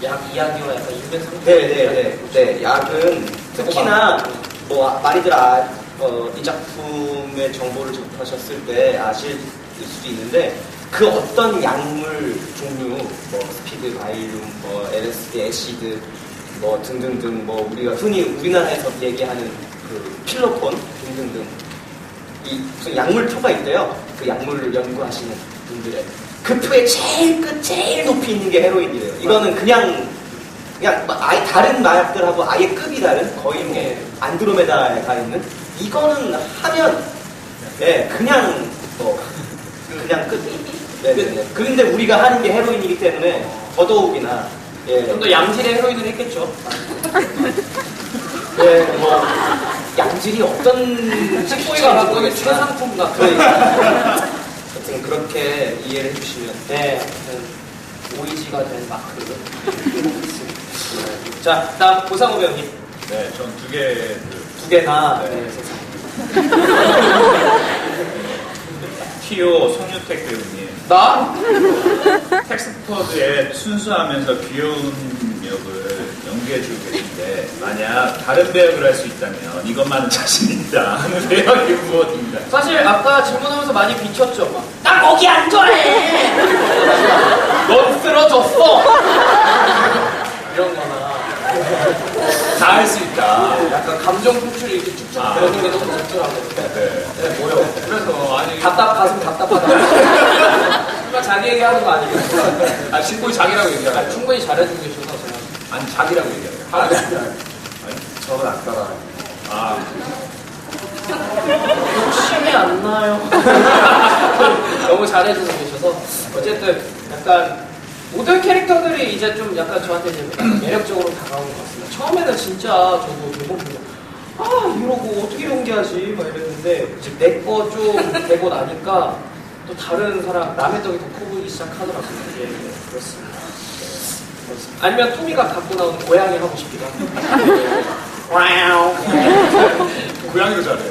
약 이야기와 약간 인변상품. 네. 약은 특히나 많이들 이 작품의 정보를 접하셨을 때 아실 수도 있는데, 그 어떤 약물 종류, 스피드, 바이룸, LSD, 애시드, 등등등, 우리가 흔히 우리나라에서 얘기하는 그 필로폰 등등등, 이 무슨 약물표가 있대요. 그 약물을 연구하시는 분들의 그 표의 제일 끝, 제일 높이 있는 게 헤로인이래요. 이거는 그냥 아예 다른 마약들하고 아예 급이 다른, 거의 안드로메다에 가 있는, 이거는 하면 그냥 끝. 네. 그런데 우리가 하는 게 헤로인이기 때문에 더더욱이나 좀 더 양질의 헤로인을 했겠죠. 양질이 어떤 식구이가 갖고 있는 최상품 같은. 하여튼 그렇게 이해를 해주시면 오이지가 된 마크. 자, 다음 고상호 배우님. 네, 전 두 개. 두 개나. 네. 세상에. 티오 송유택 배우님. 나? 텍스퍼드의 순수하면서 귀여운 역을 연기해주고 계신데, 만약 다른 배역을 할 수 있다면 이것만은 자신있다 하는 배역이 무엇입니다. 사실 아까 질문하면서 많이 비쳤죠. 나 거기 안 좋아해. 넌 쓰러졌어. 이런 거나. 다 할 수 있다. 약간 감정 표출이 이렇게 쭉쭉 되는 게 너무 적절하거든요. 네. 뭐요? 그래서 가슴 답답하다. 정말 자기 얘기하는 거 아니에요? 충분히 자기라고 얘기하래요. 충분히 잘해주고 계셔서 제가. 아니, 자기라고 얘기하래요. 아니, 저는 안 따라요. 욕심이 안 나요. 너무 잘해주고 계셔서. 어쨌든 약간 모든 캐릭터들이 이제 좀 약간 저한테 이제 매력적으로 다가오는 것 같습니다. 처음에는 진짜 저도 대본 보고 이러고 어떻게 연기하지? 막 이랬는데 이제 내 거 좀 되고 나니까 또 다른 사람, 남의 떡이 더 커 보이기 시작하더라고요. 예, 그렇습니다. 아니면 토미가 갖고 나오는 고양이 하고 싶기도 합니다. 고양이로 잘해.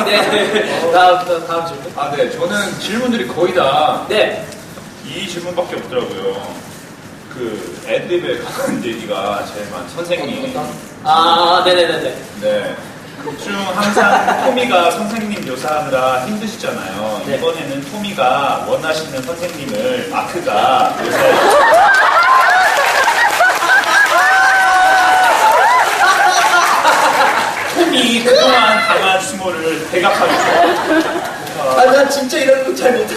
네. 다음 질문. 네. 저는 질문들이 거의 다 네. 이 질문밖에 없더라고요. 그 애드립에 관한 얘기가 제일 많은 선생님. 네네네네. 네. 그중 항상 토미가 선생님 묘사하느라 힘드시잖아요. 네. 이번에는 토미가 원하시는 선생님을 마크가 묘사해 대갑하겠어. 아, 난 진짜 이런 거 잘 못해.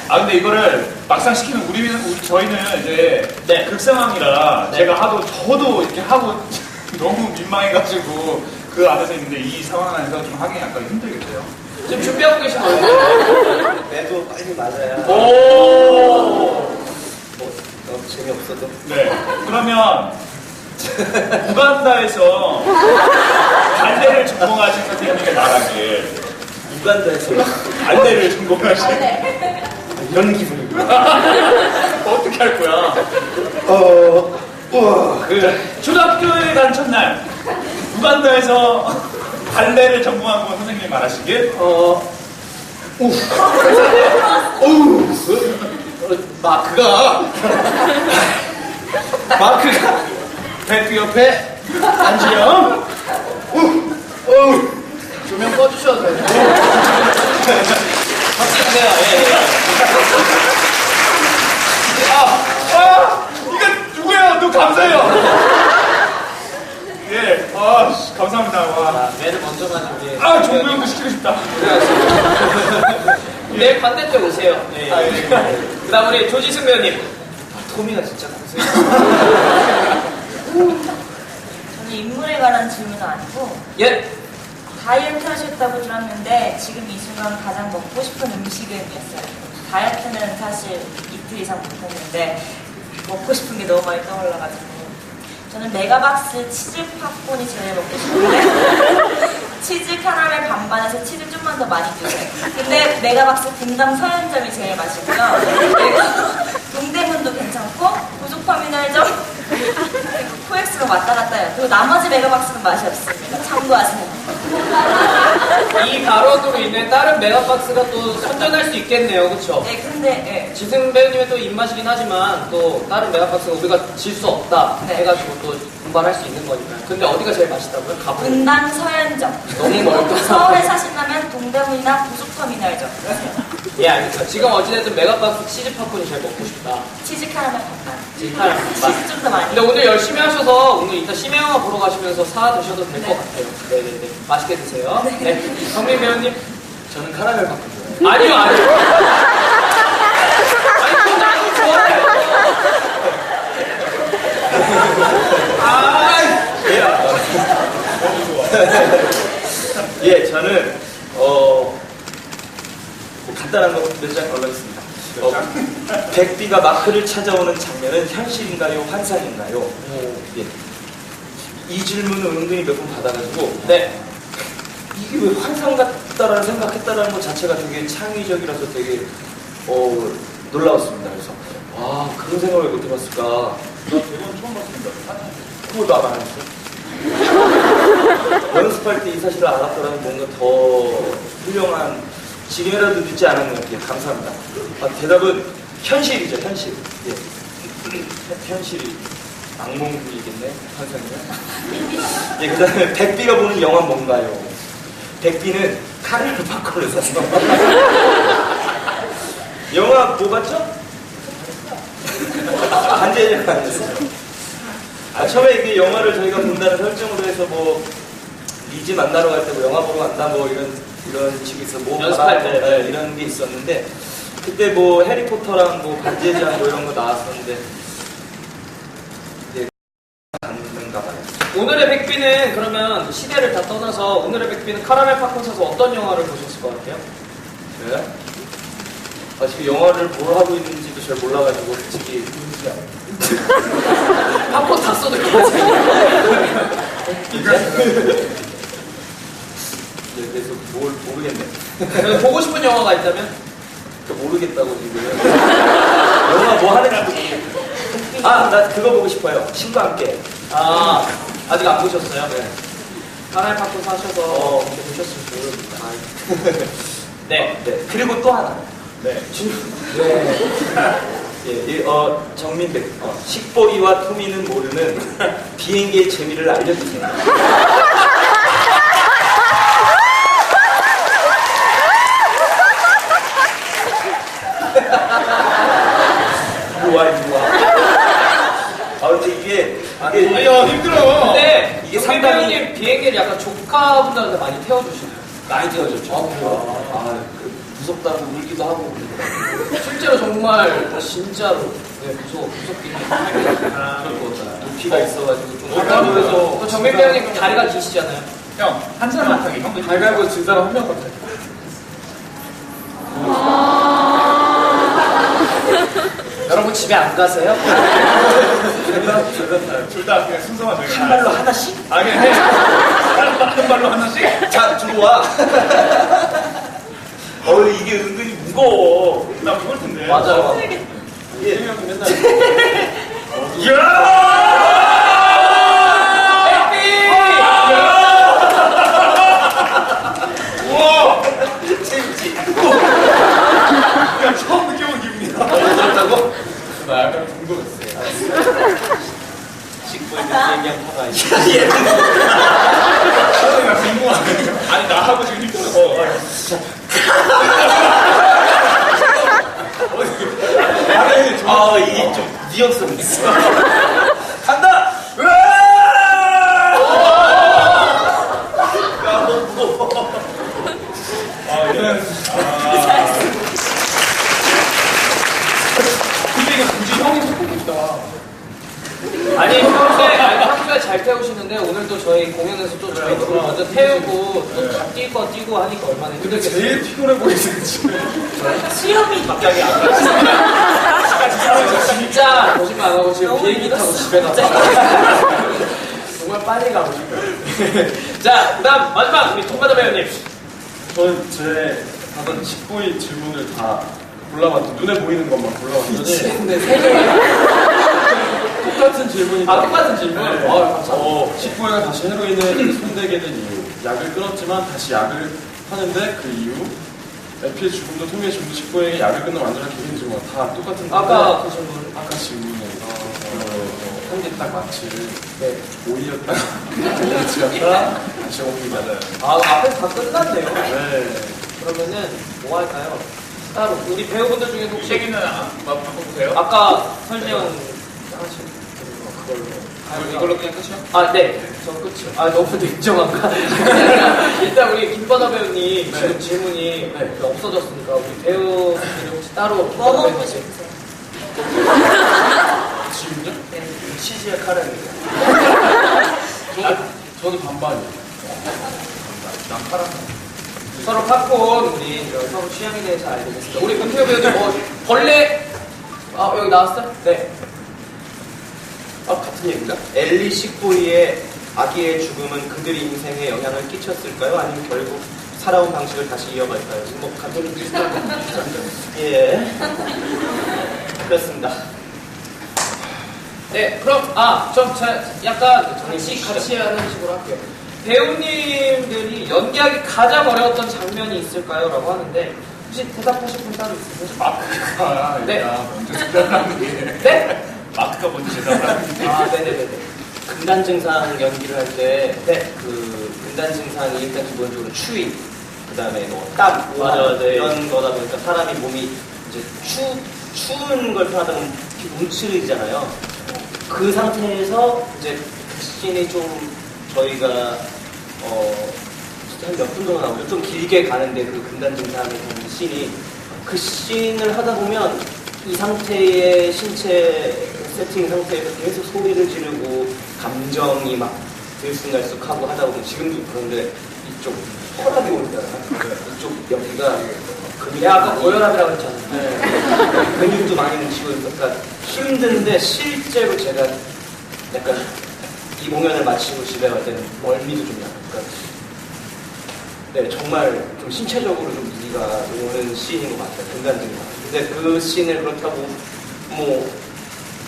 근데 이거를 막상 시키면 저희는 이제 네. 극상황이라 네. 제가 저도 이렇게 하고 너무 민망해가지고 그 안에서 있는데 이 상황 안에서 좀 하기 약간 힘들겠어요. 지금 준비하고 계신 거예요? 매도 빨리 맞아야. 오! 너무 재미없어도. 네. 그러면 우간다에서 발레를 전공하신 선생님의 나라길 우간다에서 발레를 전공하신 이런 기분이구나. 어떻게 할 거야? 그, 초등학교에 간 첫날 우간다에서 발레를 전공한 분 선생님이 말하시길 마크가 배트 옆에 앉으렴. 조명 꺼주셔도 돼요. 박수주세요. 이거 누구야? 누 감사해요. 예, 감사합니다. 와. 자, 매를 먼저 가는 게. 종무형도 시키고 싶다. 네, 반대쪽 오세요. 네. 그 다음 우리 조지승 배우님. 토미가 진짜 고생. 저는 인물에 관한 질문은 아니고 예. 다이어트 하셨다고 들었는데 지금 이 순간 가장 먹고 싶은 음식은 있어요. 다이어트는 사실 이틀 이상 못했는데 먹고 싶은 게 너무 많이 떠올라가지고 저는 메가박스 치즈 팝콘이 제일 먹고 싶은데 치즈 카라멜 반반에서 치즈 좀만 더 많이 주세요. 근데 메가박스 분당 서현점이 제일 맛있고요. 그리고 동대문도 괜찮고 고속터미널점 코엑스로 왔다 갔다 해요. 그리고 나머지 메가박스는 맛이 없습니다. 참고하세요. 이 발언으로 인해 다른 메가박스가 또 선전할 수 있겠네요. 그쵸? 네, 근데 지승 배우님의 또 입맛이긴 하지만 또 다른 메가박스가 우리가 질 수 없다 네. 해가지고 또 분발할 수 있는 거니까요. 근데 어디가 제일 맛있다고요? 가본. 분당 서현점. 너무 멀다. 서울에 사신다면 동대문이나 고속터미널점. 예, 알겠습니다. 지금 어찌됐든 메가박스 치즈 팝콘이 제일 먹고 싶다. 치즈 카라멜 반반. 치즈 카라멜 반반. 치즈 좀 더 많이. 근데 오늘 열심히 하셔서 오늘 이따 심야영화 보러 가시면서 사 드셔도 될 것 같아요. 네네네. 맛있게 드세요. 네. 성민 배우님. 저는 카라멜 바꾼 거예요. 아니요. 아니, 그건 나도 좋아해요. 예, 저는 뭐 간단한 거 몇 장 걸러있습니다. 백비가 마크를 찾아오는 장면은 현실인가요, 환상인가요? 예. 이 질문을 은근히 몇 번 받아가지고 네. 이게 왜 환상 같다라는 생각했다라는 것 자체가 되게 창의적이라서 되게 놀라웠습니다. 그래서 그런 생각을 왜 못 해봤을까? 나 대본 처음 봤습니다. 그걸 나안 했어. 연습할 때 이 사실을 알았더라면 뭔가 더 훌륭한 지금이라도 늦지 않았네요. 예, 감사합니다. 대답은 현실이죠, 현실. 예. 현실이 악몽이겠네, 환상이면. 예, 그 다음에 백비가 보는 영화 뭔가요? 백비는 카레를 바꿔를 샀어. 영화 뭐 봤죠? 반지의 안 했어요. 처음에 이게 영화를 저희가 본다는 설정으로 해서 뭐 리즈 만나러 갈 때 뭐 영화 보러 간다 뭐 이런 식에서 뭐 연습할 때. 네, 이런 게 있었는데 그때 뭐 해리포터랑 뭐 반지의 제왕 뭐 이런 거 나왔었는데 이제 않는가 봐요. 오늘의 백비는 그러면 시대를 다 떠나서 오늘의 백비는 카라멜 팝콘 사서 어떤 영화를 보셨을 것 같아요? 네? 지금 영화를 뭘 하고 있는지도 잘 몰라가지고 솔직히 팝콘 다 쏟을 것 같아요. 네, 그래서 뭘 모르겠네. 보고 싶은 영화가 있다면? 모르겠다고 지금. 영화 뭐 하는지 모르겠어요. 나 그거 보고 싶어요. 신과 함께. 아직 안 보셨어요? 네. 카라멜 팝콘 사셔서 보셨으면 모릅니다. 네. 네. 그리고 또 하나. 네. 예, 정민백. 식보이와 토미는 모르는 비행기의 재미를 알려주세요. 좋아. 근데 이게 힘들어. 근데 이게 상당히 상당히 배우님 비행기를 약간 조카분들한테 많이 태워주시나요? 많이 되어졌죠. 무섭다고 울기도 하고. 실제로 정말 진짜로 무섭긴 해요. 높이가 있어가지고 좀 가까워서 또 정민 배우님 다리가 기시잖아요. 형, 한 사람만 타기. 형도 가위바위보 진 사람 한 명만 탈게. 여러분 집에 안 가세요? 둘 다 그냥 순서만 정해. 한 발로 하나씩? 아, 그냥 해. 한 발로 하나씩? 자, 두고 와. 이게 은근히 무거워. 나 무거울 텐데. 맞아요. 예. 맨날 우와! 재밌지? 야, 처음 느껴본 기분이야. 어쩌다고? 나 약간 궁금했어요. 식구에 비행기 한 타가 아니야. 나 궁금하네. 아니, 나하고 지금 힘들어서. 이게 좀 리얼성이 있어. 간다! 야, 너무 무거워. 이거는. 근데 이거 굳이 형이 소품겠다. 아니 평소에 잘 태우시는데 오늘도 저희 공연에서 또 저희 둘을 먼저 태우고 또 다 뛰고 뛰고 하니까 얼마나 근데 힘들겠어요. 제일 피곤해 보이세요, 지금. 수염이 갑자기 안 가. 진짜 거짓말 안 하고 지금 비행기 타고 집에 가서 정말 빨리 가고 싶어요. 자, 그다음 마지막 우리 통과자 배우님. 저는 제 받은 19위 질문을 다 골라봤죠. 눈에 보이는 것만 골라봤더니 네, 세 개. 똑같은 질문이 아, 똑같은 질문? 네. 감사합니다. 19회가 다시 헤로인을 손대게 된 이유. 약을 끊었지만 다시 약을 하는데 그 이유. 에피의 죽음도 통의 죽음도 19회에 약을 끊는 완전한 개인 질문. 다 똑같은 아까 건데 그 질문. 아까 질문에 한개 딱 마취를 네. 5위였다가 5위였다가 다시 5위가 아, 앞에 다 끝났네요. 네. 그러면은 뭐 할까요? 따로 우리 배우분들 중에 혹시 얘기는 바꿔보세요. 아까 설명 하신 그걸로. 이걸로 그냥 끝이요? 아, 네. 저 끝이요. 아, 너무 냉정한가? 일단 우리 김바다 배우님 지금 질문이 없어졌으니까 우리 배우분들이 혹시 따로 뭐 김바다 먹고 배우님 싶으세요? 지금요? 치즈의 카레입니다. 저는 반반이에요. 난 파란. 서로 팝콘 우리 서로 취향에 대해서 알게 됐습니다. 우리 권태호 배우님 벌레 여기 나왔어요? 네. 같은 얘기인가? 엘리 식보이의 아기의 죽음은 그들의 인생에 영향을 끼쳤을까요? 아니면 결국 살아온 방식을 다시 이어갈까요? 뭐 같은 비슷한 예. 그렇습니다. 네, 그럼 좀 약간 같이 하는 식으로 할게요. 배우님들이 연기하기 가장 어려웠던 장면이 있을까요? 라고 하는데 혹시 대답하실 분 따로 있으세요? 마크가 네. 먼저 대답하는 게. 네? 마크가 먼저 대답하는 게. 네네네네. 금단 증상 연기를 할 때 네. 그 금단 증상이 일단 기본적으로 추위, 그다음에 뭐 땀, 맞아, 네. 이런 거다 보니까 사람이 몸이 이제 추운 걸 하다 보면 움츠리잖아요. 그 상태에서 이제 그 씬이 좀 저희가 한 몇 분 정도 나오죠. 좀 길게 가는데 그 금단 증상의 그 씬이 그 씬을 하다 보면 이 상태의 신체 세팅 상태에서 계속 소리를 지르고 감정이 막 들쑥날쑥하고 하다 보면 지금도 그런데 이쪽 혈압이 오르잖아요. 이쪽 여기가 근육이 아까 고혈압이라고 했잖아요. 네. 근육도 많이 뭉치고 그러니까 힘든데 실제로 제가 약간 이 공연을 마치고 집에 갈 때는 멀미도 좀 나요. 그러니까 네, 정말 좀 신체적으로 좀 무리가 오는 씬인 것 같아요. 금단증상. 근데 그 씬을 그렇다고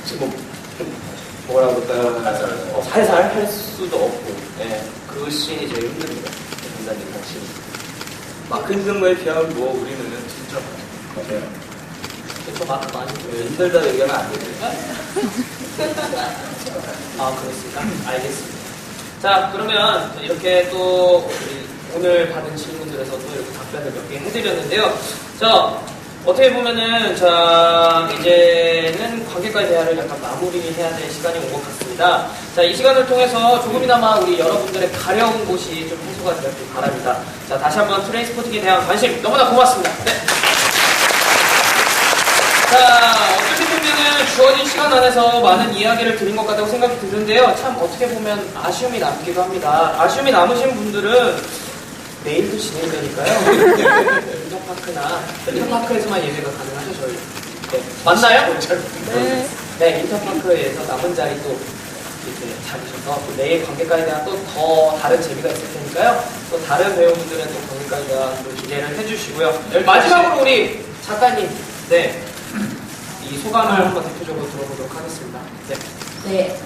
좀 뭐라고 그럴까요? 살살 할 수도 없고, 네, 그 씬이 제일 힘듭니다. 금단증상 씬. 마크 힘든 거에 비하면 뭐 우리는 진짜 맞아요. 저 마크 많이 힘들다 얘기하면 안 되죠. 그렇습니까? 알겠습니다. 자, 그러면 이렇게 또 우리 오늘 받은 질문들에서 또 이렇게 답변을 몇 개 해드렸는데요. 자, 어떻게 보면은, 자, 이제는 관객과의 대화 대화를 약간 마무리해야 될 시간이 온 것 같습니다. 자, 이 시간을 통해서 조금이나마 우리 여러분들의 가려운 곳이 좀 해소가 되었길 바랍니다. 자, 다시 한번 트레인스포팅에 대한 관심 너무나 고맙습니다. 네. 자, 어떻게 보면은 주어진 시간 안에서 많은 이야기를 드린 것 같다고 생각이 드는데요. 참 어떻게 보면 아쉬움이 남기도 합니다. 아쉬움이 남으신 분들은 내일도 진행되니까요. 인터파크에서만 예배가 가능하죠, 저희. 네. 맞나요? 네, 인터파크에서 남은 자리 또 이렇게 잡으셔서 또 내일 관객과에 대한 또 더 다른 재미가 있을 테니까요. 또 다른 배우분들은 또 관객과에 대한 또 기대를 해주시고요. 마지막으로 우리 작가님, 네. 이 소감을 한번 대표적으로 들어보도록 하겠습니다. 네. 네,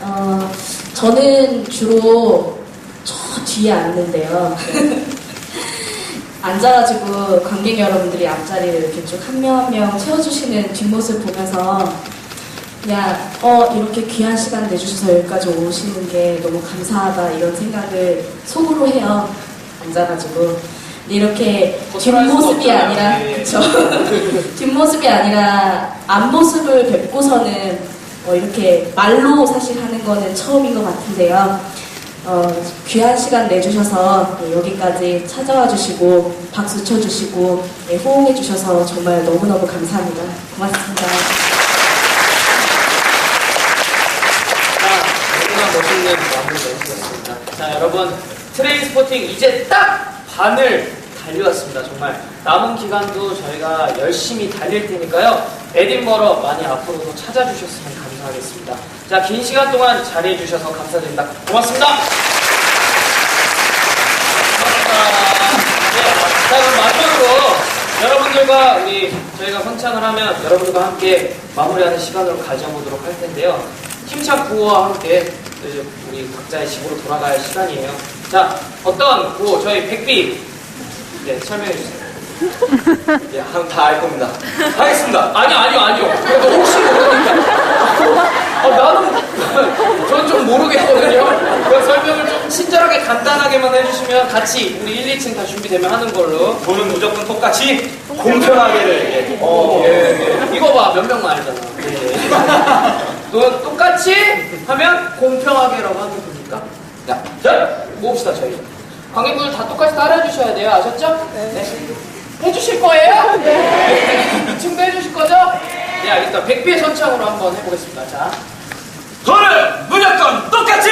저는 주로 저 뒤에 앉는데요. 앉아가지고 관객 여러분들이 앞자리를 이렇게 쭉 한 명 한 명 채워주시는 뒷모습 보면서 그냥 이렇게 귀한 시간 내주셔서 여기까지 오시는 게 너무 감사하다 이런 생각을 속으로 해요. 앉아가지고. 근데 이렇게 뒷모습이 아니라 그쵸? 뒷모습이 아니라 앞모습을 뵙고서는 이렇게 말로 사실 하는 거는 처음인 것 같은데요. 귀한 시간 내주셔서 여기까지 찾아와 주시고 박수 쳐주시고 호응해 주셔서 정말 너무너무 감사합니다. 고맙습니다. 자, 너무나 멋있는 마무리 멘트였습니다. 자, 여러분 트레인스포팅 이제 딱 반을 달려왔습니다. 정말 남은 기간도 저희가 열심히 달릴 테니까요. 에딘버러 많이 앞으로도 찾아주셨으면 감사하겠습니다. 자, 긴 시간 동안 자리해주셔서 감사드립니다. 고맙습니다. 자, 그럼 마지막으로 여러분들과 저희가 선창을 하면 여러분들과 함께 마무리하는 시간으로 가져보도록 할 텐데요. 힘찬 구호와 함께 우리 각자의 집으로 돌아갈 시간이에요. 자, 어떤 구호, 저희 백비, 네, 설명해주세요. 예, 다 알 겁니다. 하겠습니다. 아니요. 그래도 혹시 모르니까. 저는 좀 모르겠거든요. 그 설명을 좀 친절하게 간단하게만 해주시면 같이 우리 1, 2층 다 준비되면 하는 걸로. 저는 무조건 똑같이 공평하게를. 이거 봐, 몇 명만 알잖아. 또 똑같이 하면 공평하게라고 하는 겁니까? 자, 모읍시다, 저희. 관객분들 다 똑같이 따라해 주셔야 돼요. 아셨죠? 네. 해주실 거예요? 네. 2층도 해주실 거죠? 네, 알겠습니다. 백비의 선창으로 한번 해보겠습니다. 자. 저는 무조건 똑같이